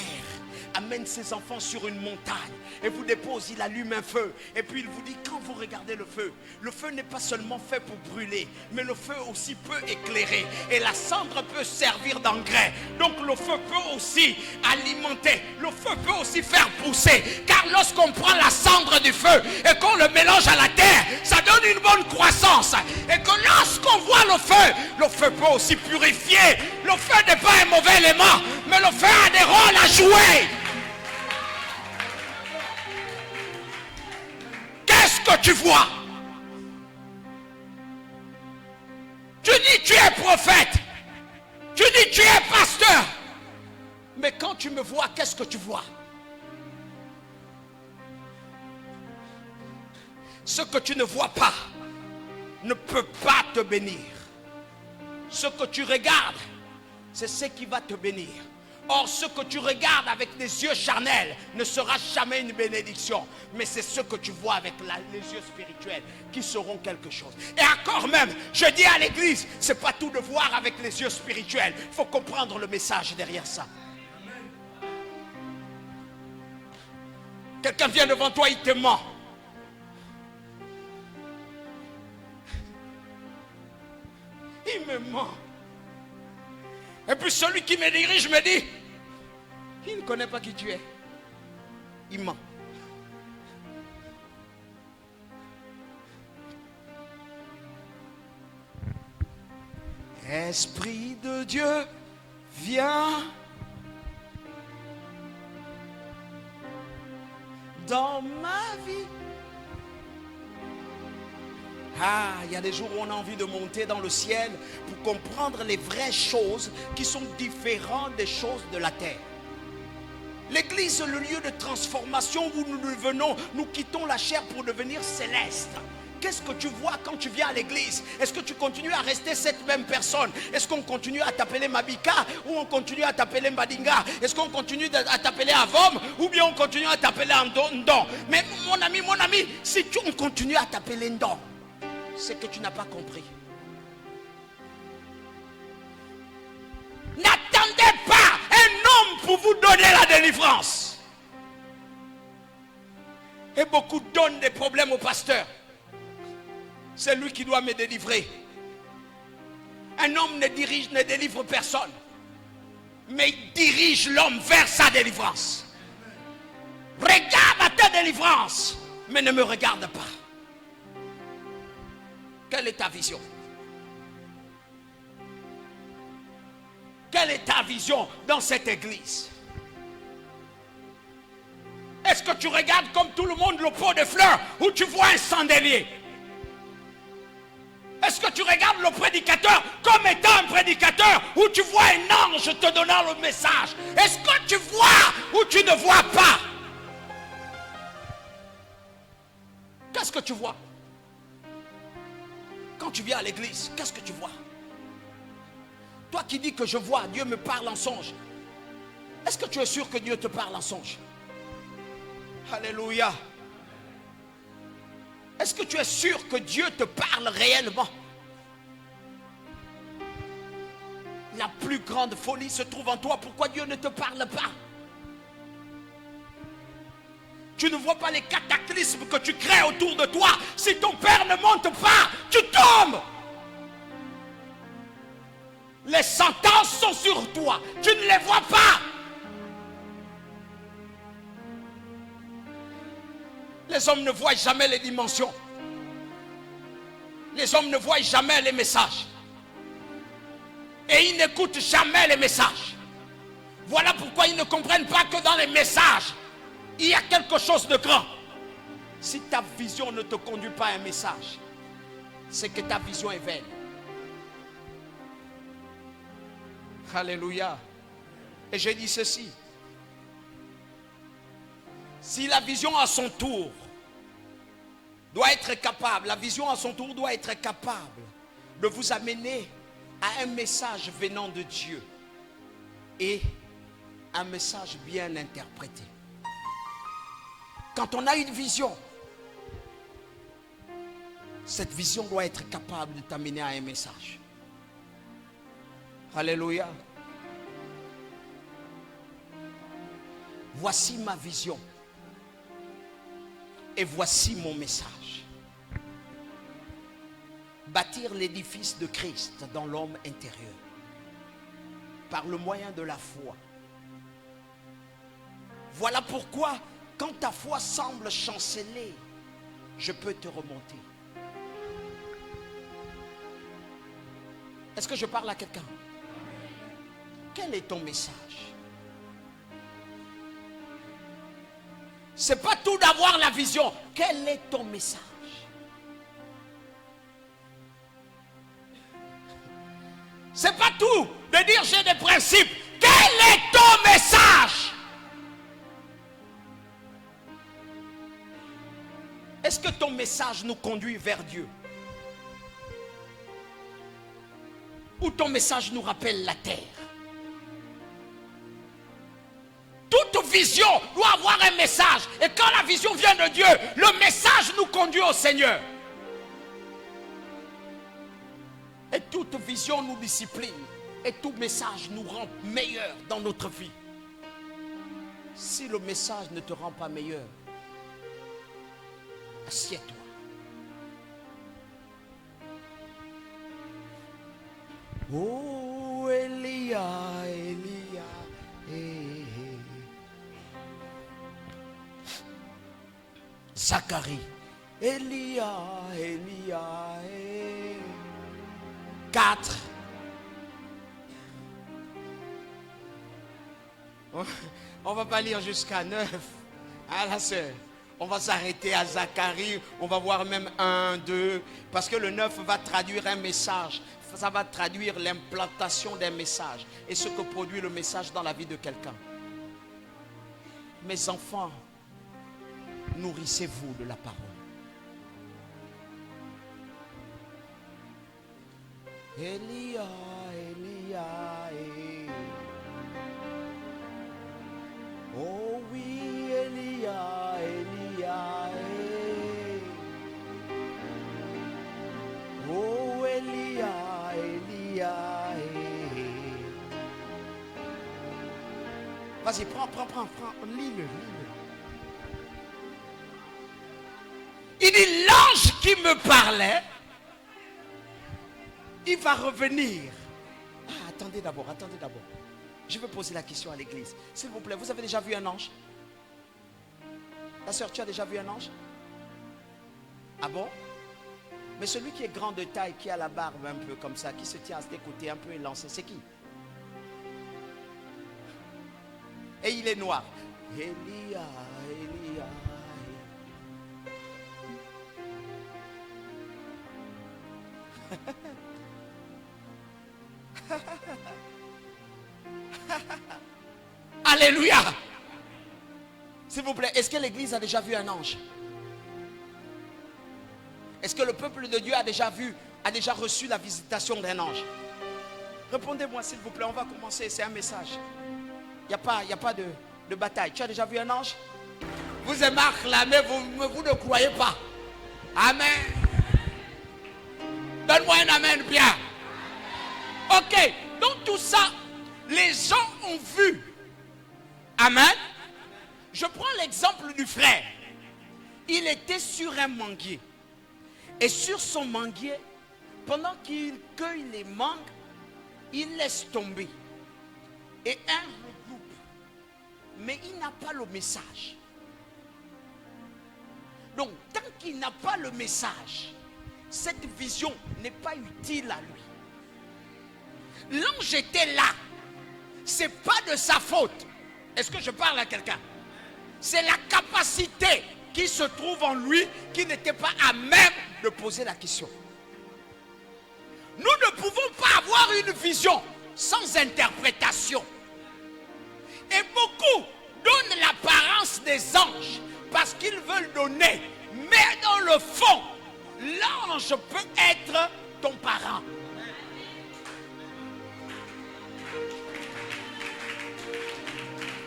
amène ses enfants sur une montagne et vous dépose, il allume un feu et puis il vous dit, quand vous regardez le feu n'est pas seulement fait pour brûler, mais le feu aussi peut éclairer et la cendre peut servir d'engrais. Donc le feu peut aussi alimenter, le feu peut aussi faire pousser, car lorsqu'on prend la cendre du feu et qu'on le mélange à la terre, ça donne une bonne croissance. Et que lorsqu'on voit le feu peut aussi purifier. Le feu n'est pas un mauvais élément, mais le feu a des rôles à jouer. Qu'est-ce que tu vois? Tu dis tu es prophète, tu dis tu es pasteur, mais quand tu me vois, qu'est-ce que tu vois? Ce que tu ne vois pas ne peut pas te bénir. Ce que tu regardes, c'est ce qui va te bénir. Or, ce que tu regardes avec les yeux charnels ne sera jamais une bénédiction. Mais c'est ce que tu vois avec les yeux spirituels qui seront quelque chose. Et encore même, je dis à l'église, ce n'est pas tout de voir avec les yeux spirituels. Il faut comprendre le message derrière ça. Quelqu'un vient devant toi, il te ment. Il me ment. Et puis celui qui me dirige me dit, il ne connaît pas qui tu es. Il ment. Esprit de Dieu, viens dans ma vie. Ah, il y a des jours où on a envie de monter dans le ciel pour comprendre les vraies choses qui sont différentes des choses de la terre. L'église est le lieu de transformation où nous devenons, nous quittons la chair pour devenir céleste. Qu'est-ce que tu vois quand tu viens à l'église? Est-ce que tu continues à rester cette même personne? Est-ce qu'on continue à t'appeler Mabika ou on continue à t'appeler Mbadinga? Est-ce qu'on continue à t'appeler Avom ou bien on continue à t'appeler Ndon? Mais mon ami, si on continue à t'appeler Ndon, c'est que tu n'as pas compris. N'attendez pas un homme pour vous donner la délivrance. Et beaucoup donnent des problèmes au pasteur. C'est lui qui doit me délivrer. Un homme ne délivre personne, mais il dirige l'homme vers sa délivrance. Regarde à ta délivrance, mais ne me regarde pas. Quelle est ta vision? Quelle est ta vision dans cette église? Est-ce que tu regardes comme tout le monde le pot de fleurs ou tu vois un chandelier? Est-ce que tu regardes le prédicateur comme étant un prédicateur ou tu vois un ange te donnant le message? Est-ce que tu vois ou tu ne vois pas? Qu'est-ce que tu vois? Quand tu viens à l'église, qu'est-ce que tu vois? Toi qui dis que je vois, Dieu me parle en songe. Est-ce que tu es sûr que Dieu te parle en songe? Alléluia. Est-ce que tu es sûr que Dieu te parle réellement? La plus grande folie se trouve en toi. Pourquoi Dieu ne te parle pas? Tu ne vois pas les cataclysmes que tu crées autour de toi. Si ton père ne monte pas, tu tombes. Les sentences sont sur toi. Tu ne les vois pas. Les hommes ne voient jamais les dimensions. Les hommes ne voient jamais les messages. Et ils n'écoutent jamais les messages. Voilà pourquoi ils ne comprennent pas que dans les messages, il y a quelque chose de grand. Si ta vision ne te conduit pas à un message, c'est que ta vision est vaine. Alléluia. Et je dis ceci. Si la vision à son tour doit être capable, la vision à son tour doit être capable de vous amener à un message venant de Dieu et un message bien interprété. Quand on a une vision, cette vision doit être capable de t'amener à un message. Alléluia. Voici ma vision et voici mon message. Bâtir l'édifice de Christ dans l'homme intérieur par le moyen de la foi. Voilà pourquoi quand ta foi semble chanceler, je peux te remonter. Est-ce que je parle à quelqu'un? Quel est ton message? C'est pas tout d'avoir la vision. Quel est ton message? C'est pas tout de dire j'ai des principes. Quel est ton message? Est-ce que ton message nous conduit vers Dieu? Ou ton message nous rappelle la terre? Toute vision doit avoir un message. Et quand la vision vient de Dieu, le message nous conduit au Seigneur. Et toute vision nous discipline. Et tout message nous rend meilleurs dans notre vie. Si le message ne te rend pas meilleur, assieds-toi. Oh, Elia, Elia, eh, eh. Zacharie, Elia, Elia, eh. 4. On va pas lire jusqu'à 9. Ah la sœur, on va s'arrêter à Zacharie. On va voir même 1, 2. Parce que le 9 va traduire un message. Ça va traduire l'implantation d'un message. Et ce que produit le message dans la vie de quelqu'un. Mes enfants, nourrissez-vous de la parole. Elia, Elia, eh. Oh oui, Elia, Elia, eh. Oh Elia, Elia, eh. Vas-y, prends, lis-le. Il dit, l'ange qui me parlait, il va revenir. Ah, attendez d'abord. Je vais poser la question à l'église. S'il vous plaît, vous avez déjà vu un ange? Ta soeur, tu as déjà vu un ange? Ah bon? Mais celui qui est grand de taille, qui a la barbe un peu comme ça, qui se tient à ses côtés un peu élancé, c'est qui? Et il est noir. Elia, Elia. Alléluia. S'il vous plaît, est-ce que l'église a déjà vu un ange? Est-ce que le peuple de Dieu a déjà reçu la visitation d'un ange? Répondez-moi s'il vous plaît, on va commencer, c'est un message. Il n'y a pas de bataille. Tu as déjà vu un ange? Vous êtes marre là, mais vous ne croyez pas. Amen. Donne-moi un amen bien. Ok, donc tout ça, les gens ont vu. Amen. Je prends l'exemple du frère. Il était sur un manguier. Et sur son manguier, pendant qu'il cueille les mangues, il laisse tomber. Et un regroupe. Mais il n'a pas le message. Donc, tant qu'il n'a pas le message, cette vision n'est pas utile à lui. L'ange était là. Ce n'est pas de sa faute. Est-ce que je parle à quelqu'un? C'est la capacité qui se trouve en lui qui n'était pas à même de poser la question. Nous ne pouvons pas avoir une vision sans interprétation. Et beaucoup donnent l'apparence des anges parce qu'ils veulent donner. Mais dans le fond, l'ange peut être ton parent.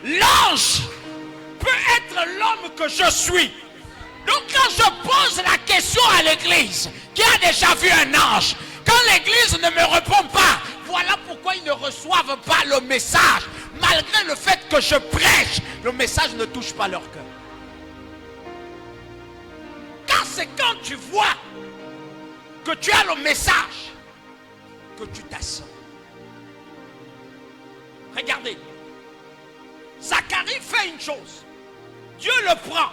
L'ange peut être l'homme que je suis. Donc quand je pose la question à l'église, qui a déjà vu un ange, quand l'église ne me répond pas, voilà pourquoi ils ne reçoivent pas le message. Malgré le fait que je prêche, le message ne touche pas leur cœur. Car c'est quand tu vois que tu as le message que tu t'assois. Regardez. Zacharie fait une chose. Dieu le prend,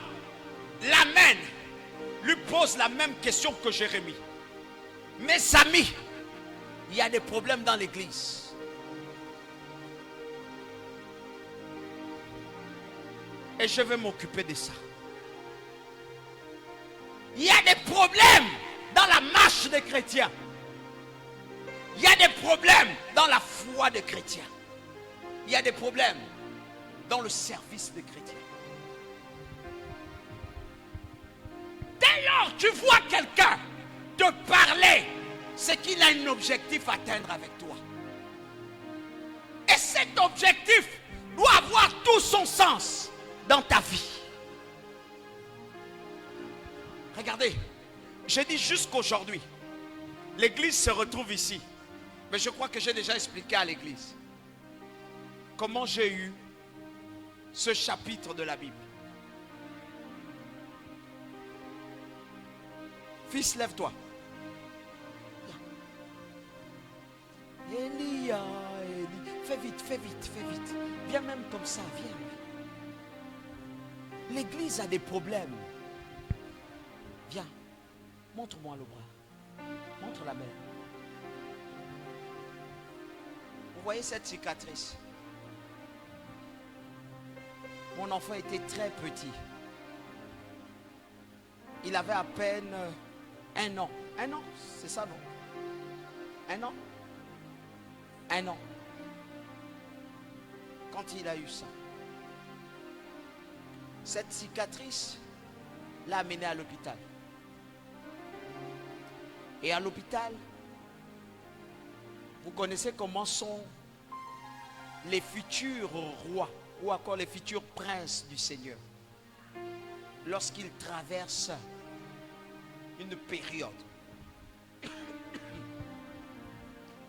l'amène, lui pose la même question que Jérémie. Mes amis, il y a des problèmes dans l'église. Et je vais m'occuper de ça. Il y a des problèmes dans la marche des chrétiens. Il y a des problèmes dans la foi des chrétiens. Il y a des problèmes dans le service des chrétiens. Dès lors que tu vois quelqu'un te parler, c'est qu'il a un objectif à atteindre avec toi. Et cet objectif doit avoir tout son sens dans ta vie. Regardez, je dis jusqu'aujourd'hui, l'église se retrouve ici. Mais je crois que j'ai déjà expliqué à l'église comment j'ai eu ce chapitre de la Bible. Fils, lève-toi. Elia, Élie. Fais vite, fais vite, fais vite. Viens même comme ça, viens. L'église a des problèmes. Viens, montre-moi le bras. Montre la main. Vous voyez cette cicatrice? Mon enfant était très petit. Il avait à peine 1 an. 1 an, c'est ça, non? 1 an? 1 an. Quand il a eu ça. Cette cicatrice l'a amené à l'hôpital. Et à l'hôpital, vous connaissez comment sont les futurs rois ou encore les futurs princes du Seigneur lorsqu'ils traversent une période.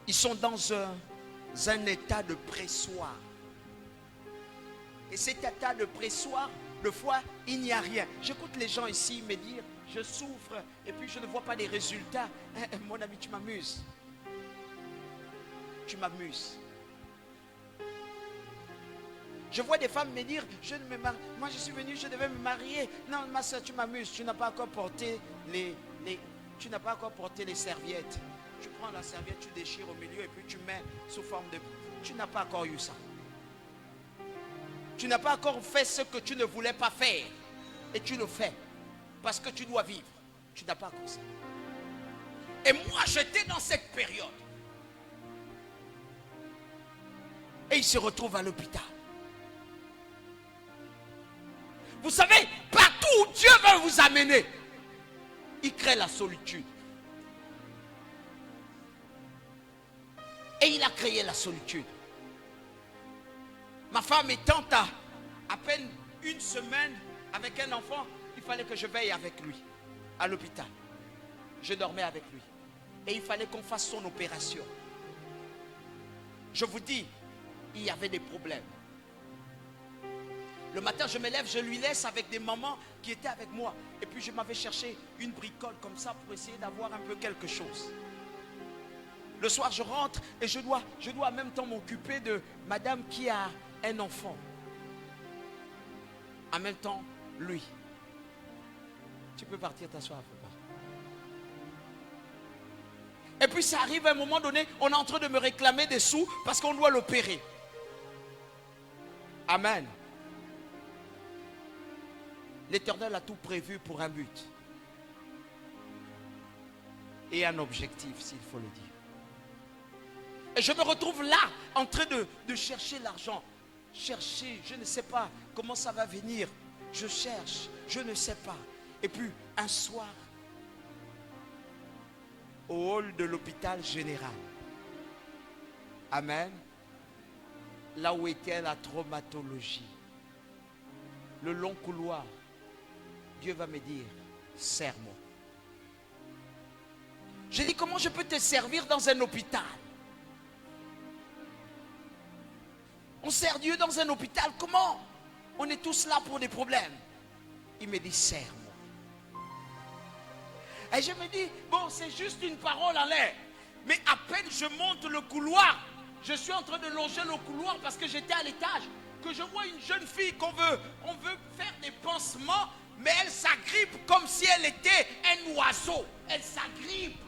Ils sont dans un état de pressoir. Et cet état de pressoir, de fois, il n'y a rien. J'écoute les gens ici me dire, je souffre et puis je ne vois pas les résultats. Mon ami, tu m'amuses. Tu m'amuses. Je vois des femmes me dire, je ne me marie. Moi je suis venu, je devais me marier. Non, ma soeur, tu m'amuses. Tu n'as pas encore porté tu n'as pas encore porté les serviettes. Tu prends la serviette, tu déchires au milieu et puis tu mets sous forme de... Tu n'as pas encore eu ça. Tu n'as pas encore fait ce que tu ne voulais pas faire. Et tu le fais. Parce que tu dois vivre. Tu n'as pas encore ça. Et moi, j'étais dans cette période. Et il se retrouve à l'hôpital. Vous savez, partout où Dieu veut vous amener, il crée la solitude. Et il a créé la solitude. Ma femme étant à peine 1 semaine avec un enfant, il fallait que je veille avec lui à l'hôpital. je dormais avec lui. Et il fallait qu'on fasse son opération. Je vous dis, il y avait des problèmes. Le matin, je me lève, je lui laisse avec des mamans qui étaient avec moi. Et puis je m'avais cherché une bricole comme ça pour essayer d'avoir un peu quelque chose. Le soir, je rentre et je dois en même temps m'occuper de madame qui a un enfant. En même temps, lui. Tu peux partir t'asseoir, papa. Et puis ça arrive à un moment donné, on est en train de me réclamer des sous parce qu'on doit l'opérer. Amen. L'Éternel a tout prévu pour un but. Et un objectif, s'il faut le dire. Et je me retrouve là, en train de chercher l'argent. Chercher, je ne sais pas comment ça va venir. Je cherche, je ne sais pas. Et puis, un soir, au hall de l'hôpital général. Amen. Là où était la traumatologie. Le long couloir. Dieu va me dire, serre-moi. J'ai dit, comment je peux te servir dans un hôpital? On sert Dieu dans un hôpital, comment? On est tous là pour des problèmes. Il me dit, serre-moi. Et je me dis, bon, c'est juste une parole en l'air. Mais à peine je monte le couloir, je suis en train de longer le couloir parce que j'étais à l'étage, que je vois une jeune fille on veut faire des pansements, mais elle s'agrippe comme si elle était un oiseau. Elle s'agrippe.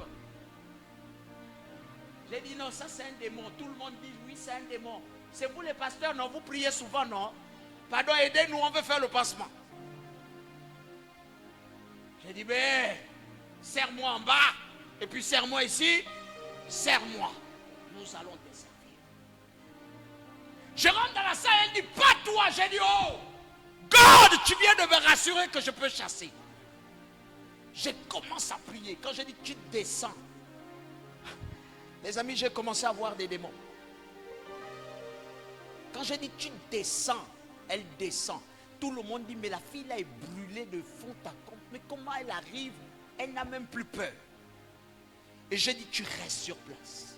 J'ai dit non, ça c'est un démon. Tout le monde dit oui, c'est un démon. C'est vous les pasteurs, non? Vous priez souvent, non? Pardon, aidez-nous, on veut faire le pansement. J'ai dit, mais serre-moi en bas, et puis serre-moi ici, serre-moi. Nous allons te servir. Je rentre dans la salle, elle dit, pas toi. J'ai dit, oh, God, tu viens de me rassurer que je peux chasser. Je commence à prier. Quand je dis, tu descends. Les amis, j'ai commencé à voir des démons. Quand je dis, tu descends, elle descend. Tout le monde dit, mais la fille là est brûlée de fond à compte. Mais comment elle arrive? Elle n'a même plus peur. Et je dis, tu restes sur place.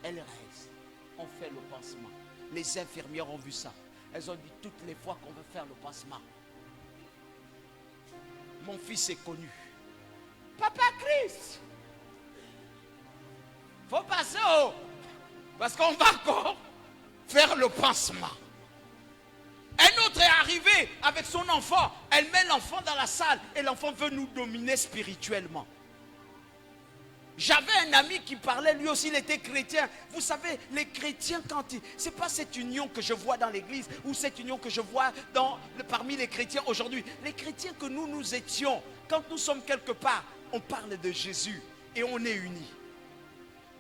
Elle reste. On fait le pansement. Les infirmières ont vu ça. Elles ont dit, toutes les fois qu'on veut faire le pansement, mon fils est connu. Papa Christ, faut passer parce qu'on va encore faire le pansement. Un autre est arrivé avec son enfant. Elle met l'enfant dans la salle et l'enfant veut nous dominer spirituellement. J'avais un ami qui parlait, lui aussi il était chrétien. Vous savez, les chrétiens, c'est pas cette union que je vois dans l'église ou cette union que je vois parmi les chrétiens aujourd'hui. Les chrétiens que nous étions, quand nous sommes quelque part, on parle de Jésus et on est unis.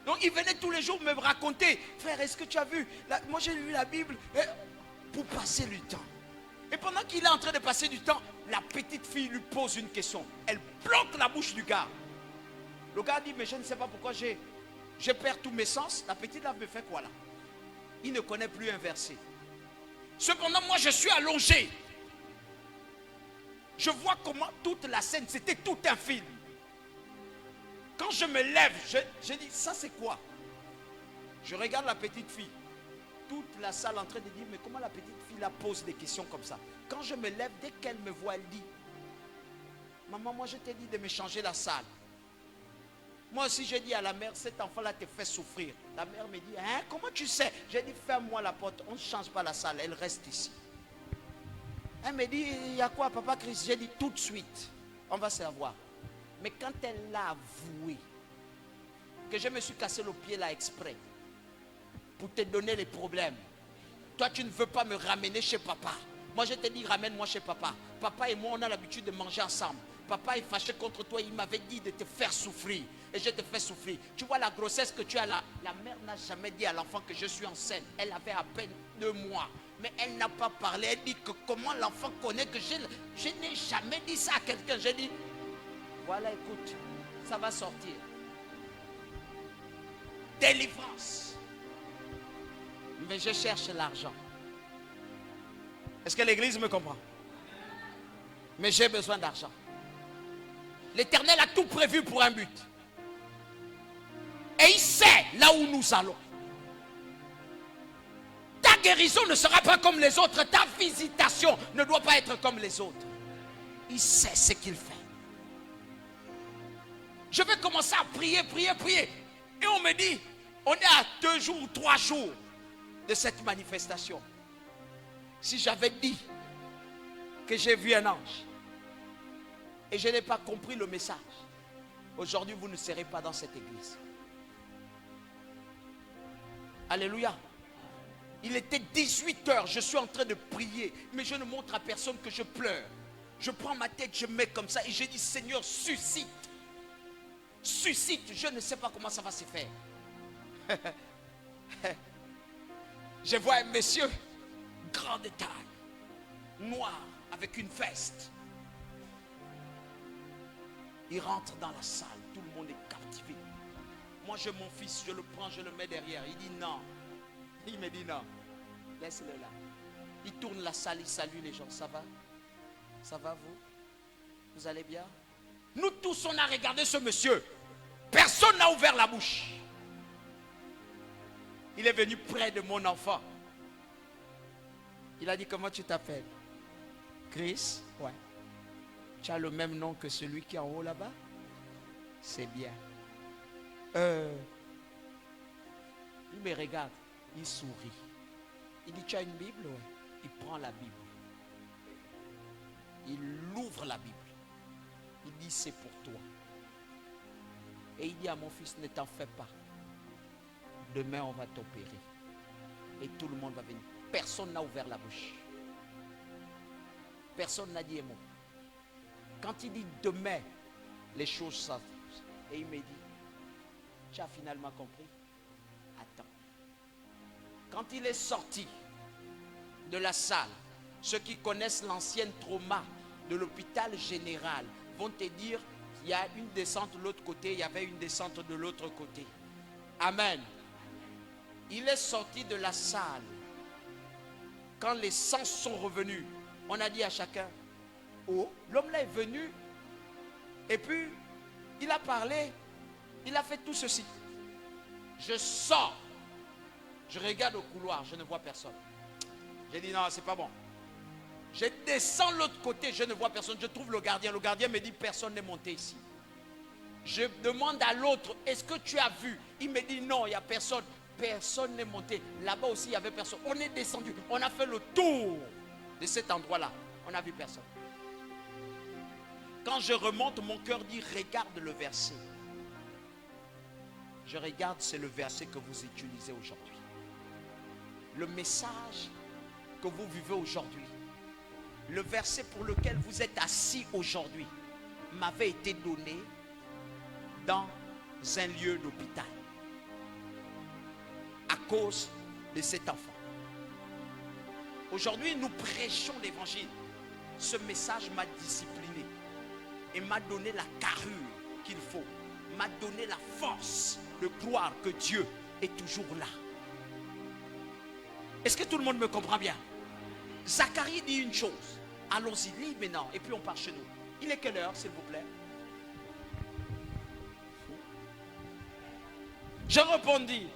Donc il venait tous les jours me raconter, frère, est-ce que tu as vu? Moi j'ai lu la Bible pour passer du temps. Et pendant qu'il est en train de passer du temps, la petite fille lui pose une question. Elle bloque la bouche du gars. Le gars dit, mais je ne sais pas pourquoi je perds tous mes sens. La petite là me fait quoi là? Il ne connaît plus un verset. Cependant, moi je suis allongé. Je vois comment toute la scène, c'était tout un film. Quand je me lève, je dis, ça c'est quoi? Je regarde la petite fille. Toute la salle en train de dire, mais comment la petite fille là pose des questions comme ça? Quand je me lève, dès qu'elle me voit, elle dit, maman, moi je t'ai dit de me changer la salle. Moi aussi j'ai dit à la mère, cet enfant-là te fait souffrir. La mère me dit, hein, comment tu sais? J'ai dit, ferme-moi la porte, on ne change pas la salle, elle reste ici. Elle me dit, il y a quoi, papa Christ? J'ai dit, tout de suite, on va savoir. Mais quand elle l'a avoué, que je me suis cassé le pied là exprès, pour te donner les problèmes, toi tu ne veux pas me ramener chez papa. Moi je te dis, ramène-moi chez papa. Papa et moi on a l'habitude de manger ensemble. Papa est fâché contre toi, il m'avait dit de te faire souffrir. Et je te fais souffrir. Tu vois la grossesse que tu as là. La mère n'a jamais dit à l'enfant que je suis enceinte. Elle avait à peine 2 mois. Mais elle n'a pas parlé. Elle dit que comment l'enfant connaît que je n'ai jamais dit ça à quelqu'un. J'ai dit, voilà écoute, ça va sortir. Délivrance. Mais je cherche l'argent. Est-ce que l'église me comprend? Mais j'ai besoin d'argent. L'Éternel a tout prévu pour un but. Et il sait là où nous allons. Ta guérison ne sera pas comme les autres. Ta visitation ne doit pas être comme les autres. Il sait ce qu'il fait. Je vais commencer à prier. Et on me dit, on est à 2 jours, 3 jours de cette manifestation. Si j'avais dit que j'ai vu un ange et je n'ai pas compris le message, aujourd'hui vous ne serez pas dans cette église. Alléluia. Il était 18 heures, je suis en train de prier, mais je ne montre à personne que je pleure. Je prends ma tête, je mets comme ça et je dis, Seigneur, suscite. Suscite, je ne sais pas comment ça va se faire. Je vois un monsieur, grand de taille, noir, avec une veste. Il rentre dans la salle, tout le monde est captivé. Moi, j'ai mon fils, je le prends, je le mets derrière. Il dit non. Il me dit non. Laisse-le là. Il tourne la salle, il salue les gens. Ça va? Ça va vous? Vous allez bien? Nous tous, on a regardé ce monsieur. Personne n'a ouvert la bouche. Il est venu près de mon enfant. Il a dit, comment tu t'appelles? Chris? Ouais. Tu as le même nom que celui qui est en haut là-bas? C'est bien. Il me regarde, il sourit. Il dit, tu as une Bible? Ouais. Il prend la Bible. Il ouvre la Bible. Il dit, c'est pour toi. Et il dit à mon fils, ne t'en fais pas. Demain, on va t'opérer. Et tout le monde va venir. Personne n'a ouvert la bouche. Personne n'a dit un mot. Quand il dit demain, les choses sortent. Et il me dit, tu as finalement compris? Attends. Quand il est sorti de la salle, ceux qui connaissent l'ancienne trauma de l'hôpital général vont te dire, il y a une descente de l'autre côté, il y avait une descente de l'autre côté. Amen. Il est sorti de la salle. Quand les sens sont revenus, on a dit à chacun, oh, l'homme là est venu, et puis il a parlé, il a fait tout ceci. Je sors, je regarde au couloir, je ne vois personne. J'ai dit non, c'est pas bon. Je descends de l'autre côté, je ne vois personne. Je trouve le gardien me dit personne n'est monté ici. Je demande à l'autre, est-ce que tu as vu? Il me dit non, il n'y a personne. Personne n'est monté. Là-bas aussi, il n'y avait personne. On est descendu, on a fait le tour de cet endroit-là. On n'a vu personne. Quand je remonte, mon cœur dit, regarde le verset. Je regarde, c'est le verset que vous utilisez aujourd'hui. Le message que vous vivez aujourd'hui. Le verset pour lequel vous êtes assis aujourd'hui m'avait été donné dans un lieu d'hôpital à cause de cet enfant. Aujourd'hui, nous prêchons l'évangile. Ce message m'a discipliné et m'a donné la carrure qu'il faut, m'a donné la force de croire que Dieu est toujours là. Est-ce que tout le monde me comprend bien? Zacharie dit une chose. Allons-y, lis maintenant, et puis on part chez nous. Il est quelle heure, s'il vous plaît? Je répondis.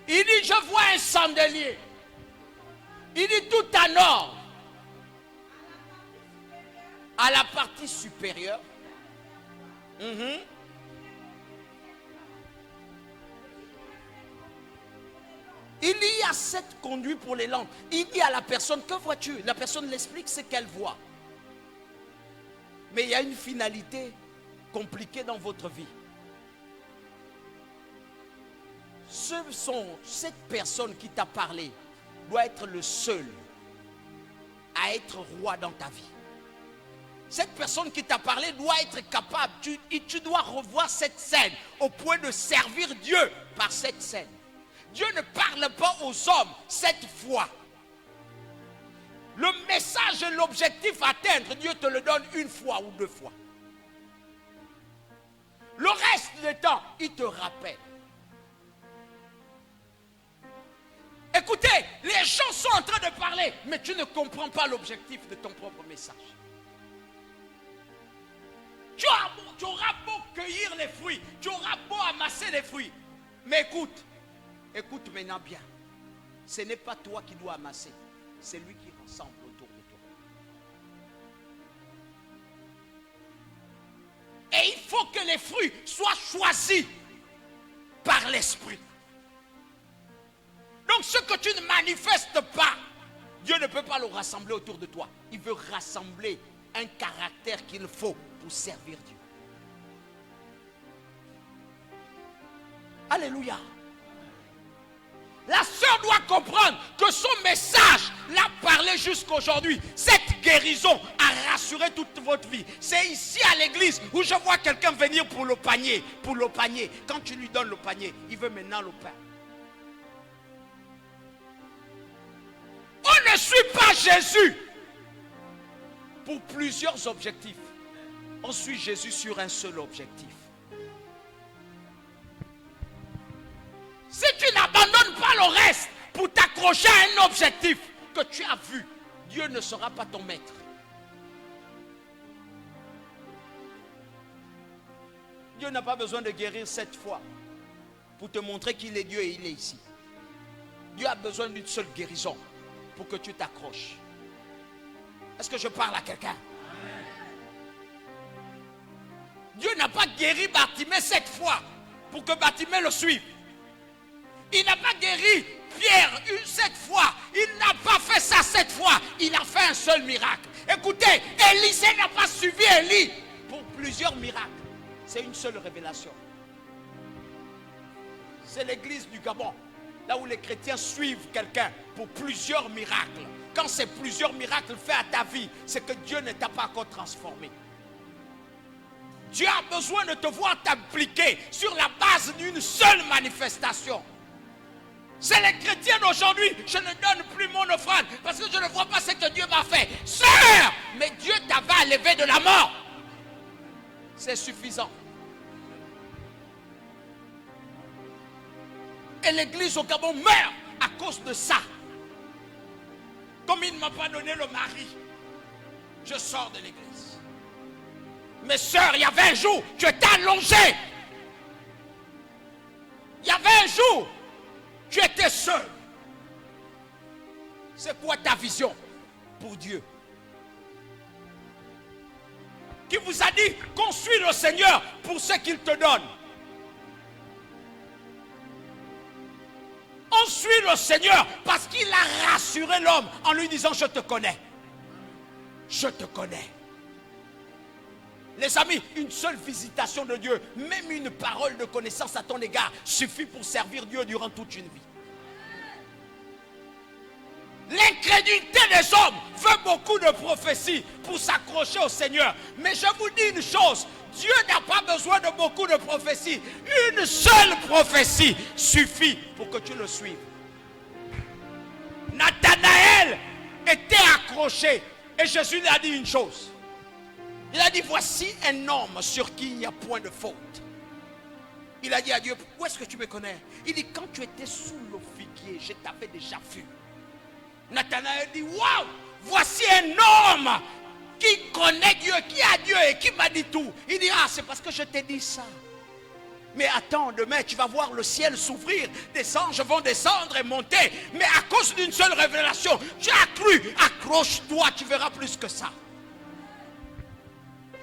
Il dit, je vois un chandelier. Il dit, tout en or. À la partie supérieure. Il y a 7 conduits pour les lampes. Il dit à la personne, que vois-tu? La personne l'explique ce qu'elle voit. Mais il y a une finalité compliquée dans votre vie. Cette personne qui t'a parlé doit être le seul à être roi dans ta vie. Cette personne qui t'a parlé doit être capable. Tu dois revoir cette scène au point de servir Dieu par cette scène. Dieu ne parle pas aux hommes cette fois. Le message et l'objectif à atteindre, Dieu te le donne 1 fois ou 2 fois. Le reste du temps, il te rappelle. Écoutez, les gens sont en train de parler, mais tu ne comprends pas l'objectif de ton propre message. Tu auras beau cueillir les fruits, tu auras beau amasser les fruits. Mais écoute maintenant bien. Ce n'est pas toi qui dois amasser, c'est lui qui rassemble autour de toi. Et il faut que les fruits soient choisis par l'esprit. Donc ce que tu ne manifestes pas, Dieu ne peut pas le rassembler autour de toi. Il veut rassembler un caractère qu'il faut pour servir Dieu. Alléluia. La sœur doit comprendre que son message l'a parlé jusqu'aujourd'hui. Cette guérison a rassuré toute votre vie. C'est ici à l'église où je vois quelqu'un venir pour le panier. Pour le panier. Quand tu lui donnes le panier, il veut maintenant le pain. On ne suit pas Jésus pour plusieurs objectifs. On suit Jésus sur un seul objectif. Si tu n'abandonnes pas le reste pour t'accrocher à un objectif que tu as vu, Dieu ne sera pas ton maître. Dieu n'a pas besoin de guérir 7 fois pour te montrer qu'il est Dieu et il est ici. Dieu a besoin d'une seule guérison pour que tu t'accroches. Est-ce que je parle à quelqu'un? Dieu n'a pas guéri Bartimée 7 fois pour que Bartimée le suive. Il n'a pas guéri Pierre 7 fois. Il n'a pas fait ça 7 fois. Il a fait un seul miracle. Écoutez, Élisée n'a pas suivi Élie pour plusieurs miracles. C'est une seule révélation. C'est l'église du Gabon, là où les chrétiens suivent quelqu'un pour plusieurs miracles. Quand c'est plusieurs miracles faits à ta vie, c'est que Dieu ne t'a pas encore transformé. Dieu a besoin de te voir t'impliquer sur la base d'une seule manifestation. C'est les chrétiens d'aujourd'hui. Je ne donne plus mon offrande parce que je ne vois pas ce que Dieu m'a fait. Sœur, mais Dieu t'avait levé de la mort. C'est suffisant. Et l'église au Gabon meurt à cause de ça. Comme il ne m'a pas donné le mari, je sors de l'église. Mais sœur, il y avait un jour, tu étais allongé. Il y avait un jour, tu étais seul. C'est quoi ta vision pour Dieu? Qui vous a dit qu'on suit le Seigneur pour ce qu'il te donne? On suit le Seigneur parce qu'il a rassuré l'homme en lui disant: je te connais. Je te connais. Les amis, une seule visitation de Dieu, même une parole de connaissance à ton égard, suffit pour servir Dieu durant toute une vie. L'incrédulité des hommes veut beaucoup de prophéties pour s'accrocher au Seigneur. Mais je vous dis une chose, Dieu n'a pas besoin de beaucoup de prophéties. Une seule prophétie suffit pour que tu le suives. Nathanaël était accroché et Jésus lui a dit une chose. Il a dit: voici un homme sur qui il n'y a point de faute. Il a dit à Dieu: où est-ce que tu me connais? Il dit: quand tu étais sous le figuier, je t'avais déjà vu. Nathanaël dit: waouh, voici un homme qui connaît Dieu, qui a Dieu et qui m'a dit tout. Il dit: ah, c'est parce que je t'ai dit ça. Mais attends, demain tu vas voir le ciel s'ouvrir, des anges vont descendre et monter. Mais à cause d'une seule révélation, tu as cru, accroche-toi, tu verras plus que ça.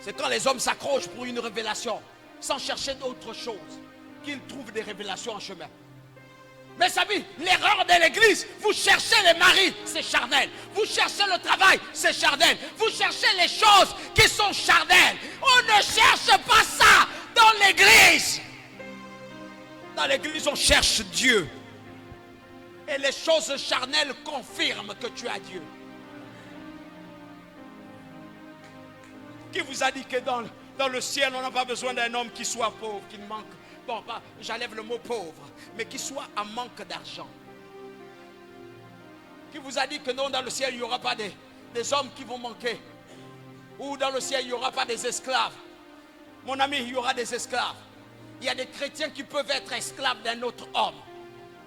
C'est quand les hommes s'accrochent pour une révélation, sans chercher d'autre chose, qu'ils trouvent des révélations en chemin. Mes amis, l'erreur de l'église, vous cherchez les maris, c'est charnel. Vous cherchez le travail, c'est charnel. Vous cherchez les choses qui sont charnelles. On ne cherche pas ça dans l'église. Dans l'église, on cherche Dieu. Et les choses charnelles confirment que tu as Dieu. Qui vous a dit que dans le ciel, on n'a pas besoin d'un homme qui soit pauvre, qui manque? Bon, j'enlève le mot pauvre, mais qui soit en manque d'argent. Qui vous a dit que non, dans le ciel, il n'y aura pas des hommes qui vont manquer? Ou dans le ciel, il n'y aura pas des esclaves? Mon ami, il y aura des esclaves. Il y a des chrétiens qui peuvent être esclaves d'un autre homme.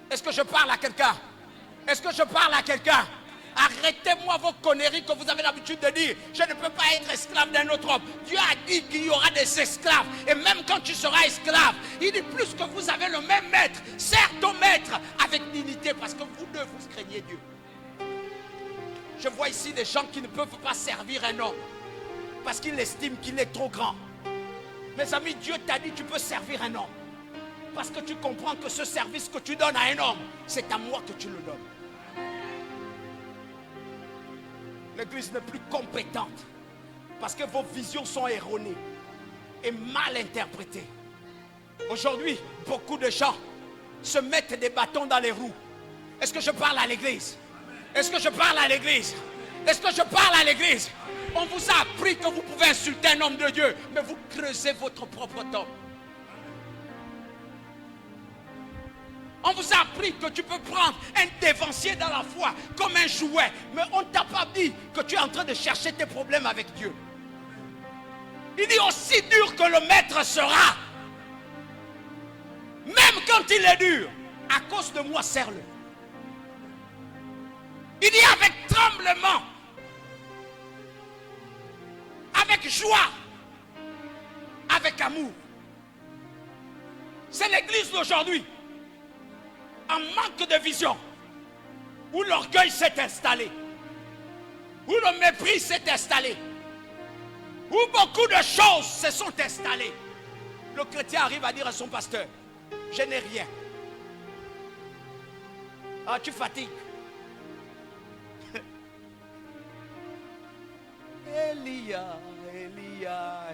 Est-ce que je parle à quelqu'un? Est-ce que je parle à quelqu'un? Arrêtez-moi vos conneries que vous avez l'habitude de dire. Je ne peux pas être esclave d'un autre homme. Dieu a dit qu'il y aura des esclaves. Et même quand tu seras esclave, il dit plus que vous avez le même maître. Sers ton maître avec dignité parce que vous deux, vous craignez Dieu. Je vois ici des gens qui ne peuvent pas servir un homme parce qu'ils estiment qu'il est trop grand. Mes amis, Dieu t'a dit tu peux servir un homme. Parce que tu comprends que ce service que tu donnes à un homme, c'est à moi que tu le donnes. L'église n'est plus compétente parce que vos visions sont erronées et mal interprétées. Aujourd'hui, beaucoup de gens se mettent des bâtons dans les roues. Est-ce que je parle à l'église? Est-ce que je parle à l'église? Est-ce que je parle à l'église? On vous a appris que vous pouvez insulter un homme de Dieu, mais vous creusez votre propre tombe. On vous a appris que tu peux prendre un dévancier dans la foi comme un jouet, mais on ne t'a pas dit que tu es en train de chercher tes problèmes avec Dieu. Il dit aussi dur que le maître sera, même quand il est dur, à cause de moi, serre-le. Il dit avec tremblement, avec joie, avec amour. C'est l'église d'aujourd'hui, en manque de vision, où l'orgueil s'est installé, où le mépris s'est installé, où beaucoup de choses se sont installées. Le chrétien arrive à dire à son pasteur, je n'ai rien. Ah, tu fatigues. Elia, Elia,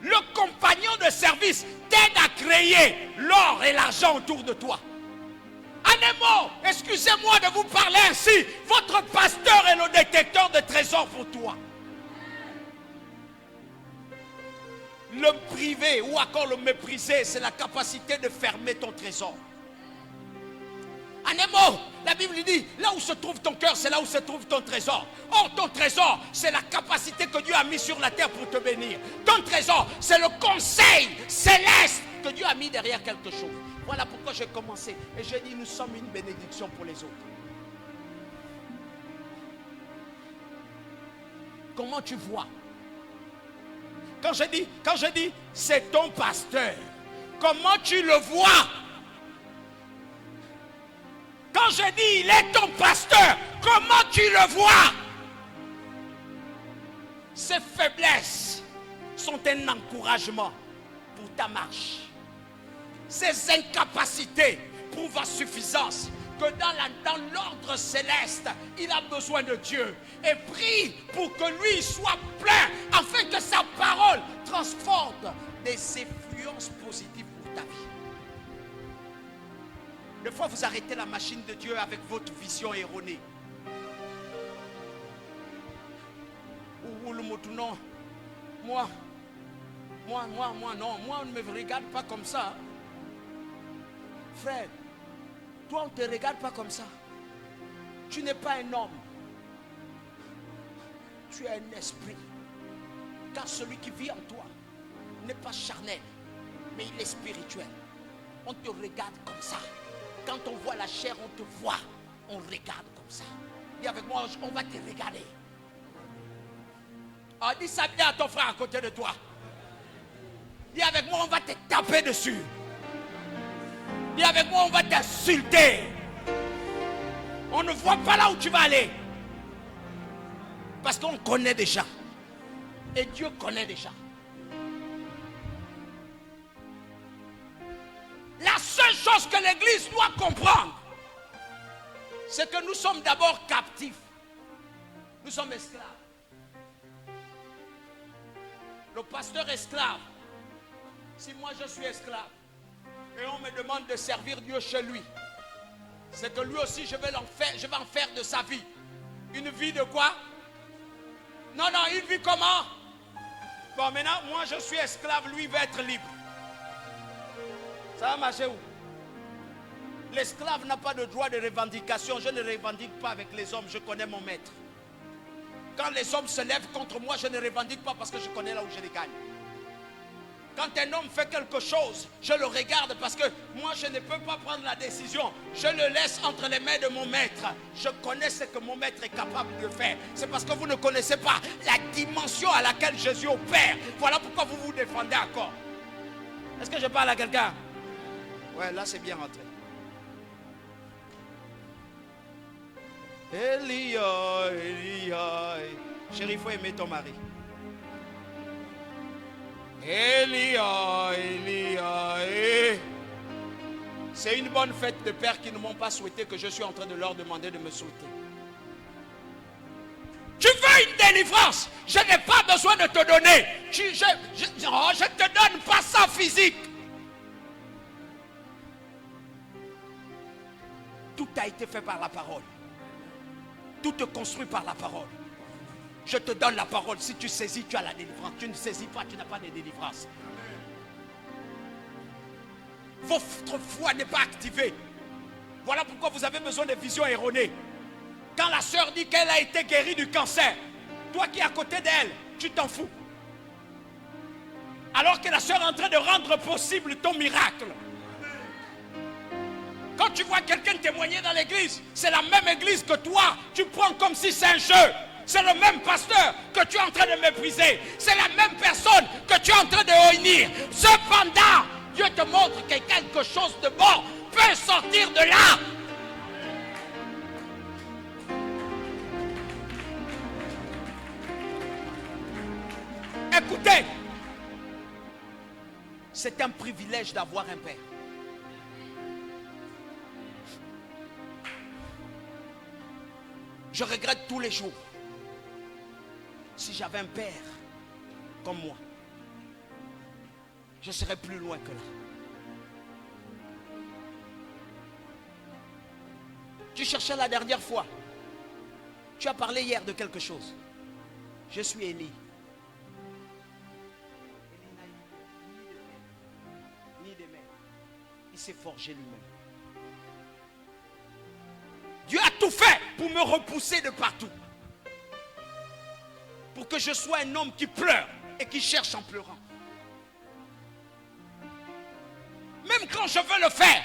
le compagnon de service t'aide à créer l'or et l'argent autour de toi. Anemo, excusez-moi de vous parler ainsi. Votre pasteur est le détecteur de trésors pour toi. Le privé ou encore le mépriser, c'est la capacité de fermer ton trésor. Anemo, la Bible dit, là où se trouve ton cœur, c'est là où se trouve ton trésor. Or, ton trésor, c'est la capacité que Dieu a mis sur la terre pour te bénir. Ton trésor, c'est le conseil céleste que Dieu a mis derrière quelque chose. Voilà pourquoi j'ai commencé. Et j'ai dit, nous sommes une bénédiction pour les autres. Comment tu vois? Quand je dis, c'est ton pasteur. Comment tu le vois? Quand je dis, il est ton pasteur, comment tu le vois? Ses faiblesses sont un encouragement pour ta marche. Ses incapacités prouvent à suffisance que dans l'ordre céleste, il a besoin de Dieu. Et prie pour que lui soit plein, afin que sa parole transporte des influences positives pour ta vie. Des fois, vous arrêtez la machine de Dieu avec votre vision erronée. Ou le mot non. Moi, non. Moi, on ne me regarde pas comme ça. Frère, toi, on ne te regarde pas comme ça. Tu n'es pas un homme. Tu es un esprit. Car celui qui vit en toi n'est pas charnel, mais il est spirituel. On te regarde comme ça. Quand on voit la chair, on te voit. On regarde comme ça. Dis avec moi, on va te regarder. Ah, dis ça bien à ton frère à côté de toi. Dis avec moi, on va te taper dessus. Dis avec moi, on va t'insulter. On ne voit pas là où tu vas aller. Parce qu'on connaît déjà. Et Dieu connaît déjà. La seule chose que l'Église doit comprendre, c'est que nous sommes d'abord captifs. Nous sommes esclaves. Le pasteur esclave. Si moi je suis esclave et on me demande de servir Dieu chez lui, c'est que lui aussi je vais en faire de sa vie une vie de quoi? Non, une vie comment? Bon, maintenant, moi je suis esclave, lui va être libre. Ça va marcher où? L'esclave n'a pas de droit de revendication. Je ne revendique pas avec les hommes, je connais mon maître. Quand les hommes se lèvent contre moi, je ne revendique pas parce que je connais là où je les gagne. Quand un homme fait quelque chose, je le regarde parce que moi je ne peux pas prendre la décision. Je le laisse entre les mains de mon maître. Je connais ce que mon maître est capable de faire. C'est parce que vous ne connaissez pas la dimension à laquelle Jésus opère. Voilà pourquoi vous vous défendez encore. Est-ce que je parle à quelqu'un? Ouais, là c'est bien rentré. Elia, Elia. Chérie, il faut aimer ton mari. Elia, Elia. C'est une bonne fête de pères qui ne m'ont pas souhaité que je suis en train de leur demander de me souhaiter. Tu veux une délivrance? Je n'ai pas besoin de te donner. Je ne te donne pas ça physique. Tout a été fait par la parole. Tout est construit par la parole. Je te donne la parole. Si tu saisis, tu as la délivrance. Tu ne saisis pas, tu n'as pas de délivrance. Votre foi n'est pas activée. Voilà pourquoi vous avez besoin de visions erronées. Quand la sœur dit qu'elle a été guérie du cancer, toi qui es à côté d'elle, tu t'en fous. Alors que la sœur est en train de rendre possible ton miracle. Quand tu vois quelqu'un témoigner dans l'église, c'est la même église que toi. Tu prends comme si c'est un jeu. C'est le même pasteur que tu es en train de mépriser. C'est la même personne que tu es en train de haïr. Cependant, Dieu te montre que quelque chose de bon peut sortir de là. Écoutez, c'est un privilège d'avoir un père. Je regrette tous les jours. Si j'avais un père comme moi, je serais plus loin que là. Tu cherchais la dernière fois. Tu as parlé hier de quelque chose. Je suis Élie. Élie n'a ni de mère. Il s'est forgé lui-même. Dieu a tout fait pour me repousser de partout. Pour que je sois un homme qui pleure et qui cherche en pleurant. Même quand je veux le faire,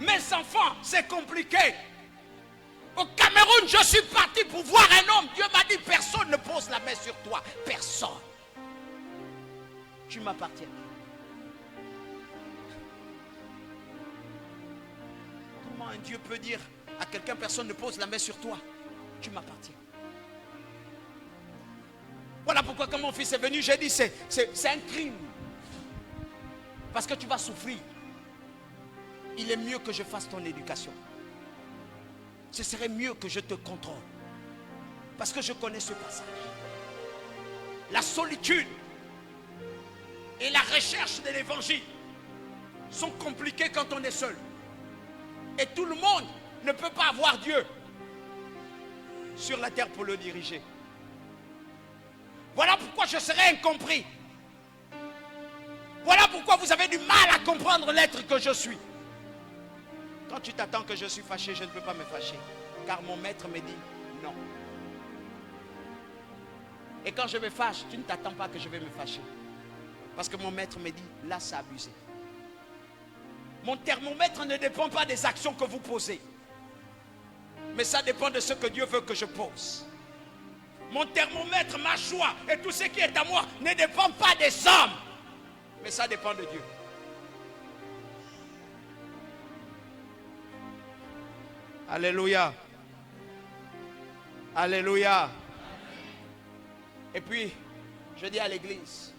mes enfants, c'est compliqué. Au Cameroun, je suis parti pour voir un homme. Dieu m'a dit, personne ne pose la main sur toi. Personne. Tu m'appartiens. Comment un Dieu peut dire à quelqu'un, personne ne pose la main sur toi? Tu m'appartiens. Voilà pourquoi quand mon fils est venu, j'ai dit, c'est un crime. Parce que tu vas souffrir. Il est mieux que je fasse ton éducation. Ce serait mieux que je te contrôle. Parce que je connais ce passage. La solitude et la recherche de l'évangile sont compliquées quand on est seul. Et tout le monde ne peut pas avoir Dieu sur la terre pour le diriger. Voilà pourquoi je serai incompris. Voilà pourquoi vous avez du mal à comprendre l'être que je suis. Quand tu t'attends que je suis fâché, je ne peux pas me fâcher. Car mon maître me dit non. Et quand je me fâche, tu ne t'attends pas que je vais me fâcher. Parce que mon maître me dit, là c'est abusé. Mon thermomètre ne dépend pas des actions que vous posez. Mais ça dépend de ce que Dieu veut que je pose. Mon thermomètre, ma joie et tout ce qui est à moi ne dépend pas des hommes. Mais ça dépend de Dieu. Alléluia. Alléluia. Et puis, je dis à l'église,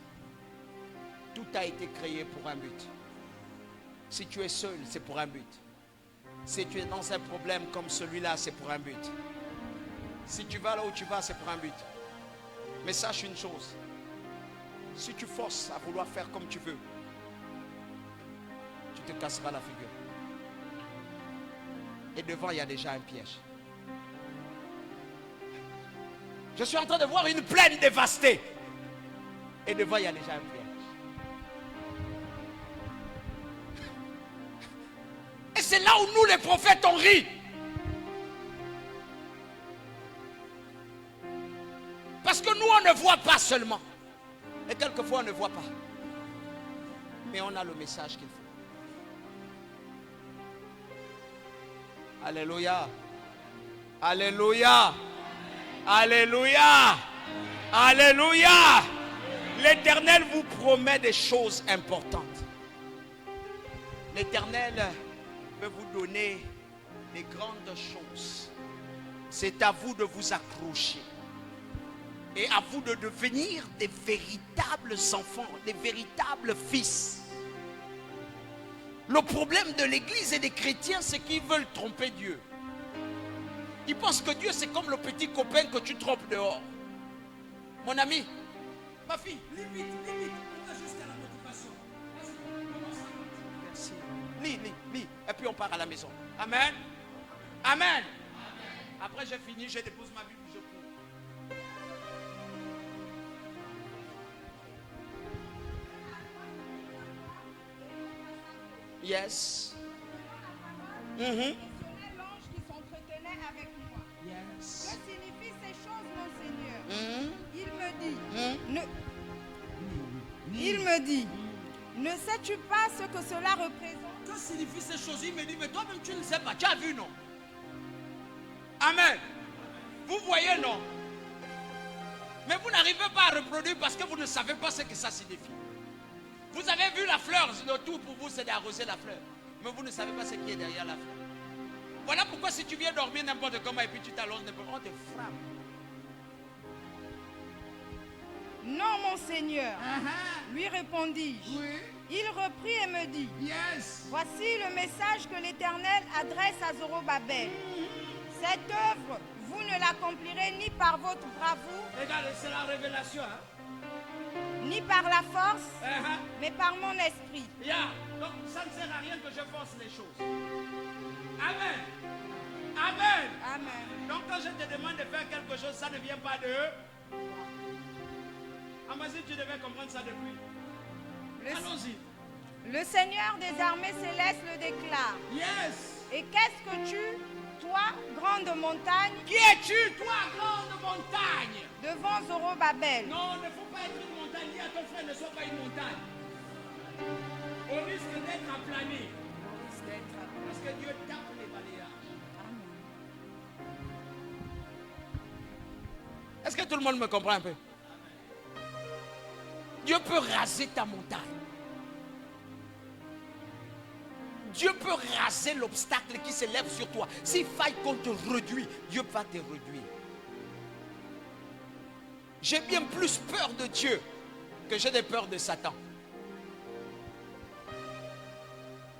tout a été créé pour un but. Si tu es seul, c'est pour un but. Si tu es dans un problème comme celui-là, c'est pour un but. Si tu vas là où tu vas, c'est pour un but. Mais sache une chose. Si tu forces à vouloir faire comme tu veux, tu te casseras la figure. Et devant, il y a déjà un piège. Je suis en train de voir une plaine dévastée. Et devant, il y a déjà un piège. Et c'est là où nous, les prophètes, on rit. Parce que nous, on ne voit pas seulement. Et quelquefois, on ne voit pas. Mais on a le message qu'il faut. Alléluia. Alléluia. Alléluia. Alléluia. L'Éternel vous promet des choses importantes. L'Éternel veut vous donner des grandes choses. C'est à vous de vous accrocher. Et à vous de devenir des véritables enfants, des véritables fils. Le problème de l'Église et des chrétiens, c'est qu'ils veulent tromper Dieu. Ils pensent que Dieu, c'est comme le petit copain que tu trompes dehors. Mon ami, ma fille, lis vite, on va jusqu'à la motivation. Merci. Lis. Et puis on part à la maison. Amen. Amen. Après j'ai fini, je dépose ma Bible, je cours. Yes. L'ange qui s'entretenait avec moi. Yes. Que signifient ces choses, mon Seigneur? Il me dit, ne sais-tu pas ce que cela représente? Que signifient ces choses? Il me dit, mais toi-même tu ne sais pas. Tu as vu, non? Amen. Vous voyez, non? Mais vous n'arrivez pas à reproduire parce que vous ne savez pas ce que ça signifie. Vous avez vu la fleur, le tout pour vous c'est d'arroser la fleur. Mais vous ne savez pas ce qui est derrière la fleur. Voilà pourquoi si tu viens dormir n'importe comment et puis tu t'allonges n'importe comment, on te frappe. Non, mon Seigneur, lui répondis-je. Oui. Il reprit et me dit, Yes. voici le message que l'Éternel adresse à Zorobabel. Cette œuvre, vous ne l'accomplirez ni par votre bravoure, Regarde, c'est la révélation. Hein? ni par la force, mais par mon esprit. Donc ça ne sert à rien que je force les choses. Amen. Amen. Amen. Donc quand je te demande de faire quelque chose, ça ne vient pas de... Amazine, tu devais comprendre ça depuis. Allons-y. Le Seigneur des armées célestes le déclare. Yes. Et qu'est-ce que tu, toi, grande montagne, Qui es-tu, toi, grande montagne? devant Zorobabel? Non, il ne faut pas être une montagne. Dis à ton frère, ne sois pas une montagne. Au risque d'être aplani. Parce que Dieu tape les balayages. Est-ce que tout le monde me comprend un peu? Dieu peut raser ta montagne. Dieu peut raser l'obstacle qui s'élève sur toi. S'il faille qu'on te réduise, Dieu va te réduire. J'ai bien plus peur de Dieu que j'ai des peurs de Satan.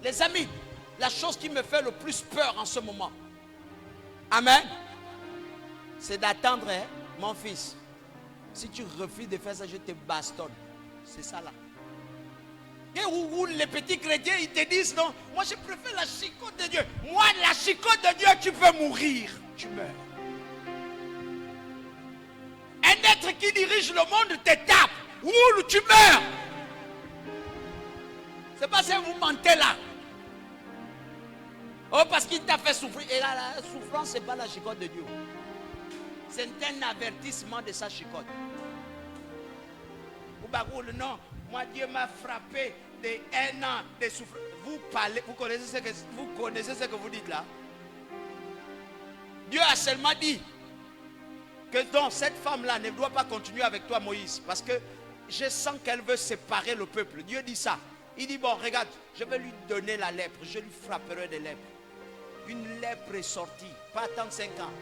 Les amis, la chose qui me fait le plus peur en ce moment, amen, c'est d'attendre, hein, mon fils. Si tu refuses de faire ça, je te bastonne. C'est ça là. Et où les petits chrétiens, ils te disent non, moi je préfère la chicotte de Dieu. Moi, la chicotte de Dieu, tu peux mourir. Tu meurs. Un être qui dirige le monde te tape. Roule, tu meurs. C'est pas ça que vous mentez là. Oh, parce qu'il t'a fait souffrir. Et là, la souffrance, ce n'est pas la chicotte de Dieu. C'est un avertissement de sa chicotte. Non, moi Dieu m'a frappé de 1 an de souffrance. Vous parlez, vous connaissez ce que vous dites là. Dieu a seulement dit que donc cette femme-là ne doit pas continuer avec toi, Moïse, parce que je sens qu'elle veut séparer le peuple. Dieu dit ça. Il dit bon, regarde, je vais lui donner la lèpre, je lui frapperai de lèpre. Une lèpre est sortie, pas attendre 5 ans.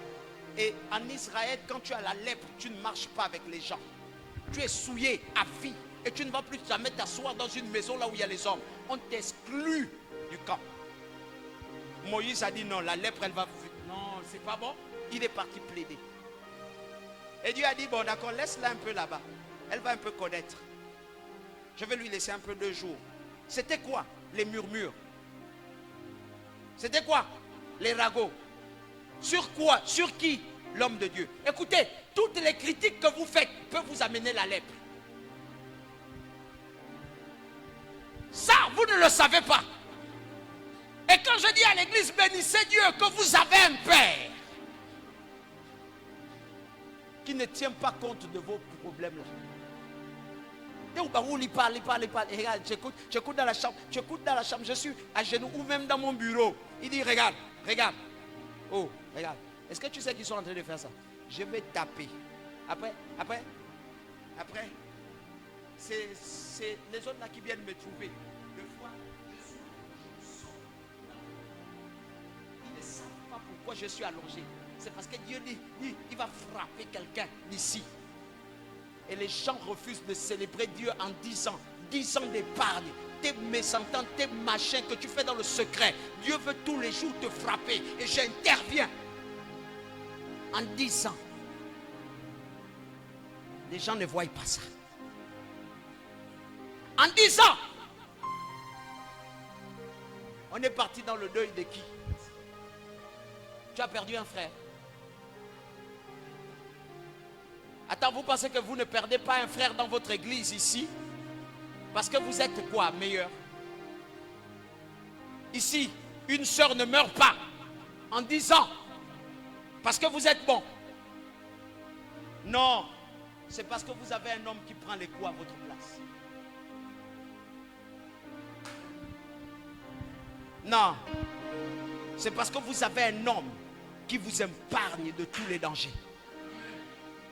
Et en Israël, quand tu as la lèpre, tu ne marches pas avec les gens. Tu es souillé à vie et tu ne vas plus jamais t'asseoir dans une maison là où il y a les hommes. On t'exclut du camp. Moïse a dit non, la lèpre elle va... Non, c'est pas bon. Il est parti plaider. Et Dieu a dit bon d'accord, laisse-la un peu là-bas. Elle va un peu connaître. Je vais lui laisser un peu 2 jours. C'était quoi? Les murmures. C'était quoi? Les ragots. Sur quoi? Sur qui? L'homme de Dieu. Écoutez, toutes les critiques que vous faites peuvent vous amener la lèpre. Ça, vous ne le savez pas. Et quand je dis à l'église, bénissez Dieu, que vous avez un Père qui ne tient pas compte de vos problèmes là. Il parle. Et regarde, j'écoute dans la chambre. Je suis à genoux ou même dans mon bureau. Il dit, regarde. Oh, regarde. Est-ce que tu sais qu'ils sont en train de faire ça? Je vais taper. Après, c'est les autres là qui viennent me trouver. Deux fois, je sors. Ils ne savent pas pourquoi je suis allongé. C'est parce que Dieu dit, il va frapper quelqu'un d'ici. Et les gens refusent de célébrer Dieu en 10 ans. 10 ans d'épargne. Tes mésentences, tes machins que tu fais dans le secret. Dieu veut tous les jours te frapper. Et j'interviens. En 10 ans. Les gens ne voient pas ça. En 10 ans. On est parti dans le deuil de qui? Tu as perdu un frère. Attends, vous pensez que vous ne perdez pas un frère dans votre église ici? Parce que vous êtes quoi, meilleur? Ici, une sœur ne meurt pas en 10 ans. Parce que vous êtes bon. Non, c'est parce que vous avez un homme qui prend les coups à votre place. Non, c'est parce que vous avez un homme qui vous épargne de tous les dangers.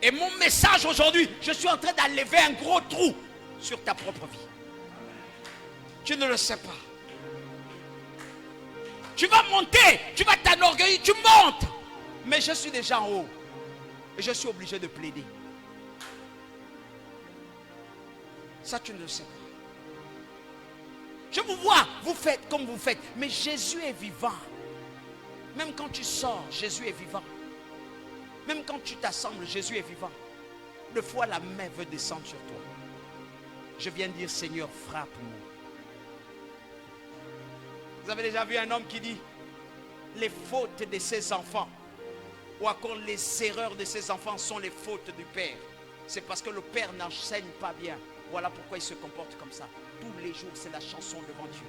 Et mon message aujourd'hui, je suis en train d'enlever un gros trou sur ta propre vie. Tu ne le sais pas. Tu vas monter, tu vas t'enorgueillir, tu montes. Mais je suis déjà en haut. Et je suis obligé de plaider. Ça, tu ne le sais pas. Je vous vois, vous faites comme vous faites. Mais Jésus est vivant. Même quand tu sors, Jésus est vivant. Même quand tu t'assembles, Jésus est vivant. Des fois, la main veut descendre sur toi. Je viens dire, Seigneur, frappe-moi. Vous avez déjà vu un homme qui dit, les fautes de ses enfants, ou encore les erreurs de ses enfants sont les fautes du Père. C'est parce que le Père n'enseigne pas bien. Voilà pourquoi il se comporte comme ça. Tous les jours, c'est la chanson devant Dieu.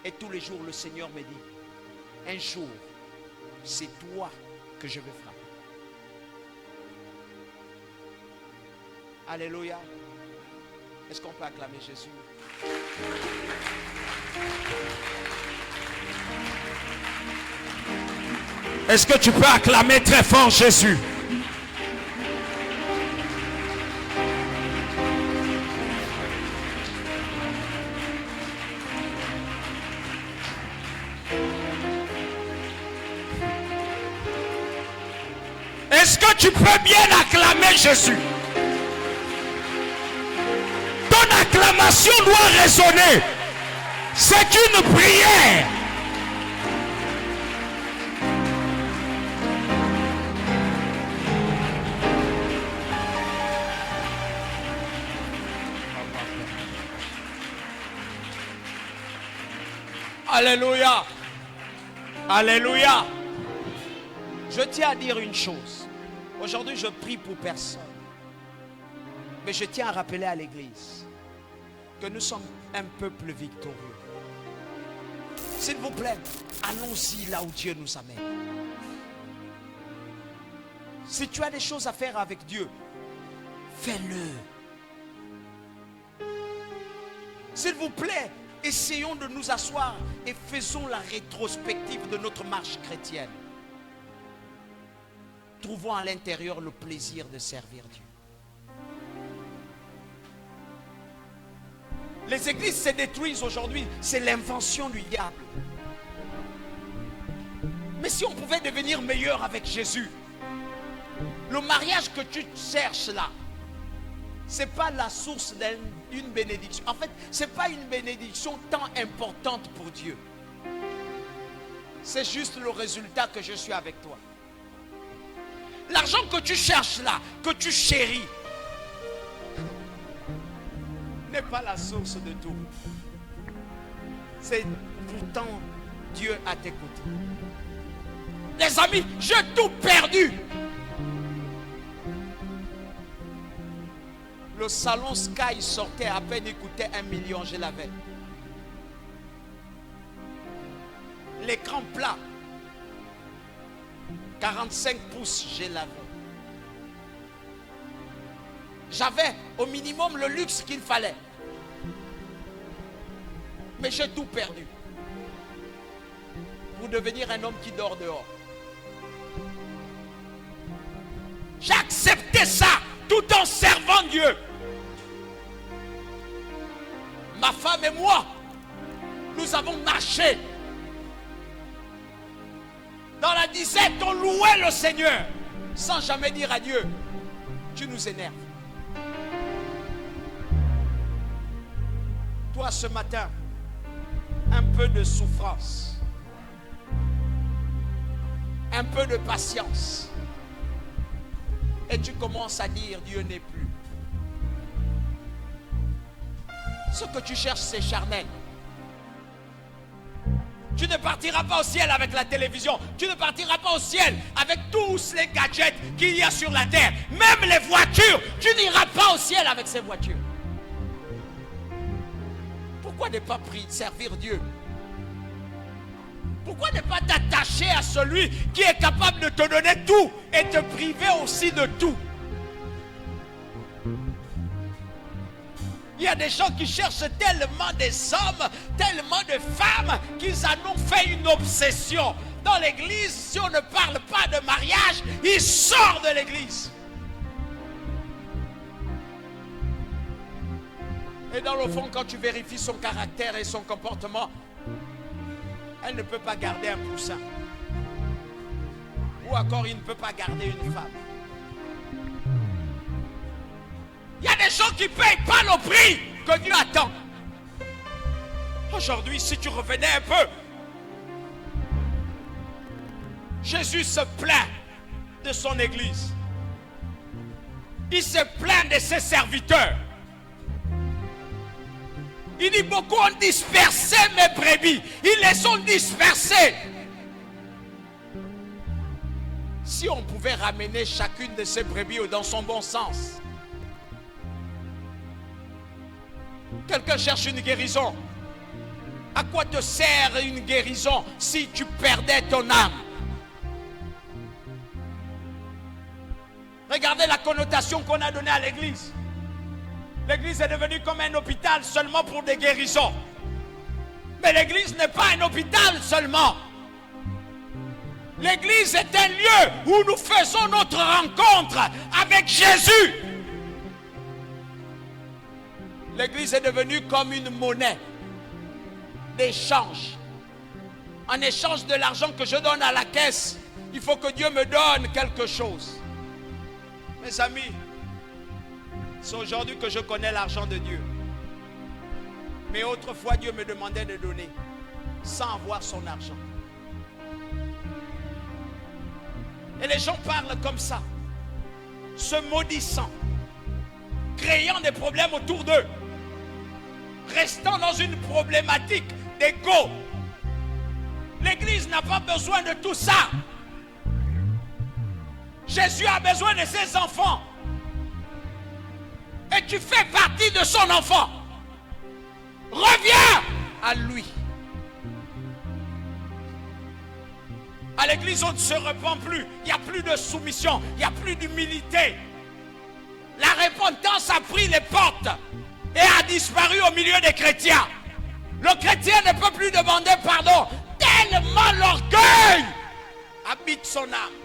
Et tous les jours, le Seigneur me dit, un jour, c'est toi que je vais frapper. Alléluia. Est-ce qu'on peut acclamer Jésus? Est-ce que tu peux acclamer très fort Jésus? Est-ce que tu peux bien acclamer Jésus? Ton acclamation doit résonner. C'est une prière. Alléluia. Alléluia. Je tiens à dire une chose. Aujourd'hui, je prie pour personne. Mais je tiens à rappeler à l'église que nous sommes un peuple victorieux. S'il vous plaît, allons-y là où Dieu nous amène. Si tu as des choses à faire avec Dieu, fais-le. S'il vous plaît, essayons de nous asseoir et faisons la rétrospective de notre marche chrétienne. Trouvons à l'intérieur le plaisir de servir Dieu. Les églises se détruisent aujourd'hui, c'est l'invention du diable. Mais si on pouvait devenir meilleur avec Jésus, le mariage que tu cherches là, ce n'est pas la source d'une bénédiction. En fait, ce n'est pas une bénédiction tant importante pour Dieu. C'est juste le résultat que je suis avec toi. L'argent que tu cherches là, que tu chéris, n'est pas la source de tout. C'est pourtant Dieu à tes côtés. Les amis, j'ai tout perdu. Le salon Sky sortait à peine, il coûtait 1 million, je l'avais. L'écran plat, 45 pouces, je l'avais. J'avais au minimum le luxe qu'il fallait. Mais j'ai tout perdu pour devenir un homme qui dort dehors. J'ai accepté ça tout en servant Dieu. Ma femme et moi, nous avons marché dans la disette, on louait le Seigneur sans jamais dire à Dieu, tu nous énerves. Toi ce matin, un peu de souffrance, un peu de patience, et tu commences à dire Dieu n'est plus. Ce que tu cherches, c'est charnel. Tu ne partiras pas au ciel avec la télévision. Tu ne partiras pas au ciel avec tous les gadgets qu'il y a sur la terre. Même les voitures. Tu n'iras pas au ciel avec ces voitures. Pourquoi ne pas servir Dieu? Pourquoi ne pas t'attacher à celui qui est capable de te donner tout et te priver aussi de tout? Il y a des gens qui cherchent tellement des hommes, tellement de femmes, qu'ils en ont fait une obsession. Dans l'église, si on ne parle pas de mariage, ils sortent de l'église. Et dans le fond, quand tu vérifies son caractère et son comportement, elle ne peut pas garder un poussin. Ou encore, il ne peut pas garder une femme. Il y a des gens qui ne payent pas le prix que Dieu attend. Aujourd'hui, si tu revenais un peu, Jésus se plaint de son église. Il se plaint de ses serviteurs. Il dit, beaucoup ont dispersé mes brebis. Ils les ont dispersés. Si on pouvait ramener chacune de ces brebis dans son bon sens. Quelqu'un cherche une guérison. À quoi te sert une guérison si tu perdais ton âme? Regardez la connotation qu'on a donnée à l'église. L'église est devenue comme un hôpital seulement pour des guérisons. Mais l'église n'est pas un hôpital seulement. L'église est un lieu où nous faisons notre rencontre avec Jésus. L'église est devenue comme une monnaie d'échange. En échange de l'argent que je donne à la caisse, il faut que Dieu me donne quelque chose. Mes amis, c'est aujourd'hui que je connais l'argent de Dieu. Mais autrefois, Dieu me demandait de donner sans avoir son argent. Et les gens parlent comme ça, se maudissant, créant des problèmes autour d'eux, restant dans une problématique d'ego. L'église n'a pas besoin de tout ça. Jésus a besoin de ses enfants. Et tu fais partie de son enfant. Reviens à lui. À l'église, on ne se repent plus. Il n'y a plus de soumission. Il n'y a plus d'humilité. La repentance a pris les portes et a disparu au milieu des chrétiens. Le chrétien ne peut plus demander pardon. Tellement l'orgueil habite son âme.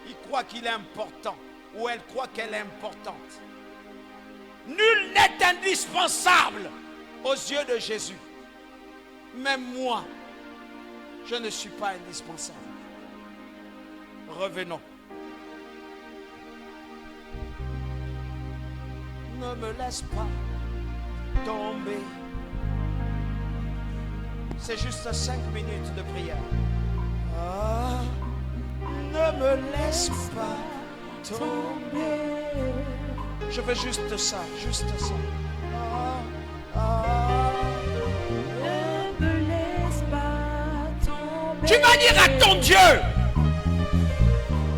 Il croit qu'il est important. Ou elle croit qu'elle est importante. Nul n'est indispensable aux yeux de Jésus. Même moi, je ne suis pas indispensable. Revenons. Ne me laisse pas tomber. C'est juste 5 minutes de prière. Ah, ne me laisse pas tomber. Je veux juste ça, juste ça. Ne me laisse pas tomber. Tu vas dire à ton Dieu,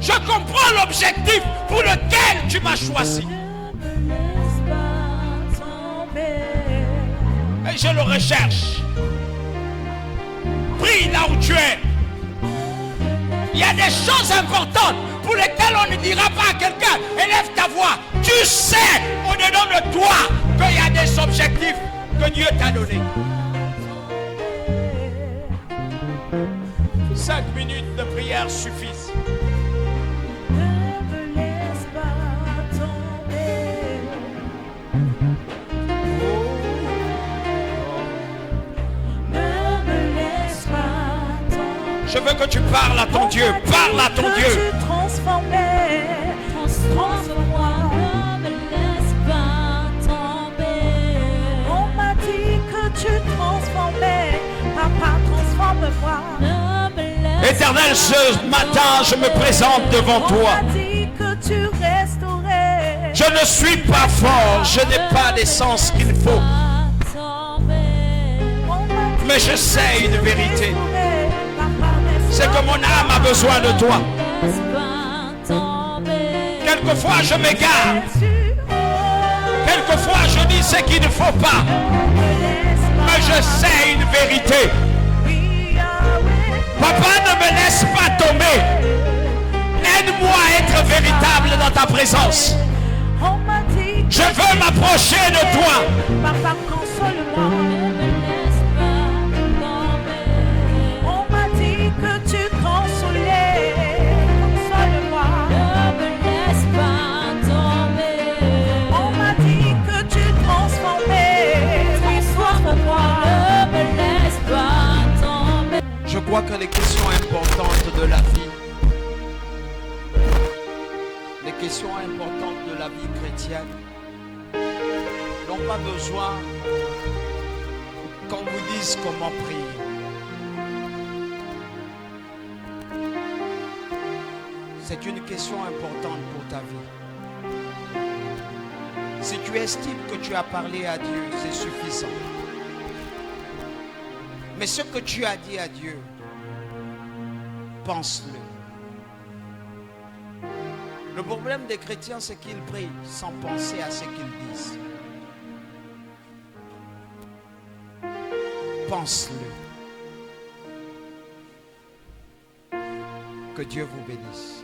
je comprends l'objectif pour lequel tu m'as choisi. Ne me laisse pas tomber. Et je le recherche. Prie là où tu es. Il y a des choses importantes pour lesquels on ne dira pas à quelqu'un, élève ta voix. Tu sais au-dedans de toi qu'il y a des objectifs que Dieu t'a donnés. 5 minutes de prière suffisent. Ne me laisse pas tomber. Ne me laisse pas tomber. Je veux que tu parles à ton Dieu. Parle à ton Dieu. Tu transformais, transforme-moi. Ne me laisse pas tomber. On m'a dit que tu transformais. Papa, transforme-moi. Ne me laisse Éternel, ce matin, je me présente devant toi. On m'a dit que tu restaurais. Je ne suis pas fort, je n'ai pas l'essence qu'il faut. Mais je sais une vérité. C'est que mon âme a besoin de toi. Quelquefois je m'égare. Quelquefois je dis ce qu'il ne faut pas. Mais je sais une vérité. Papa, ne me laisse pas tomber. Aide-moi à être véritable dans ta présence. Je veux m'approcher de toi. Papa, console-moi. On m'a dit que tu consolais. Console-moi. Ne me laisse pas tomber. On m'a dit que tu transformais. Transforme-moi. Ne me laisse pas tomber. Je crois que les questions importantes de la vie, les questions importantes de la vie chrétienne, n'ont pas besoin qu'on vous dise comment prier. C'est une question importante pour ta vie. Si tu estimes que tu as parlé à Dieu, c'est suffisant. Mais ce que tu as dit à Dieu, pense-le. Le problème des chrétiens, c'est qu'ils prient sans penser à ce qu'ils disent. Pense-le. Que Dieu vous bénisse.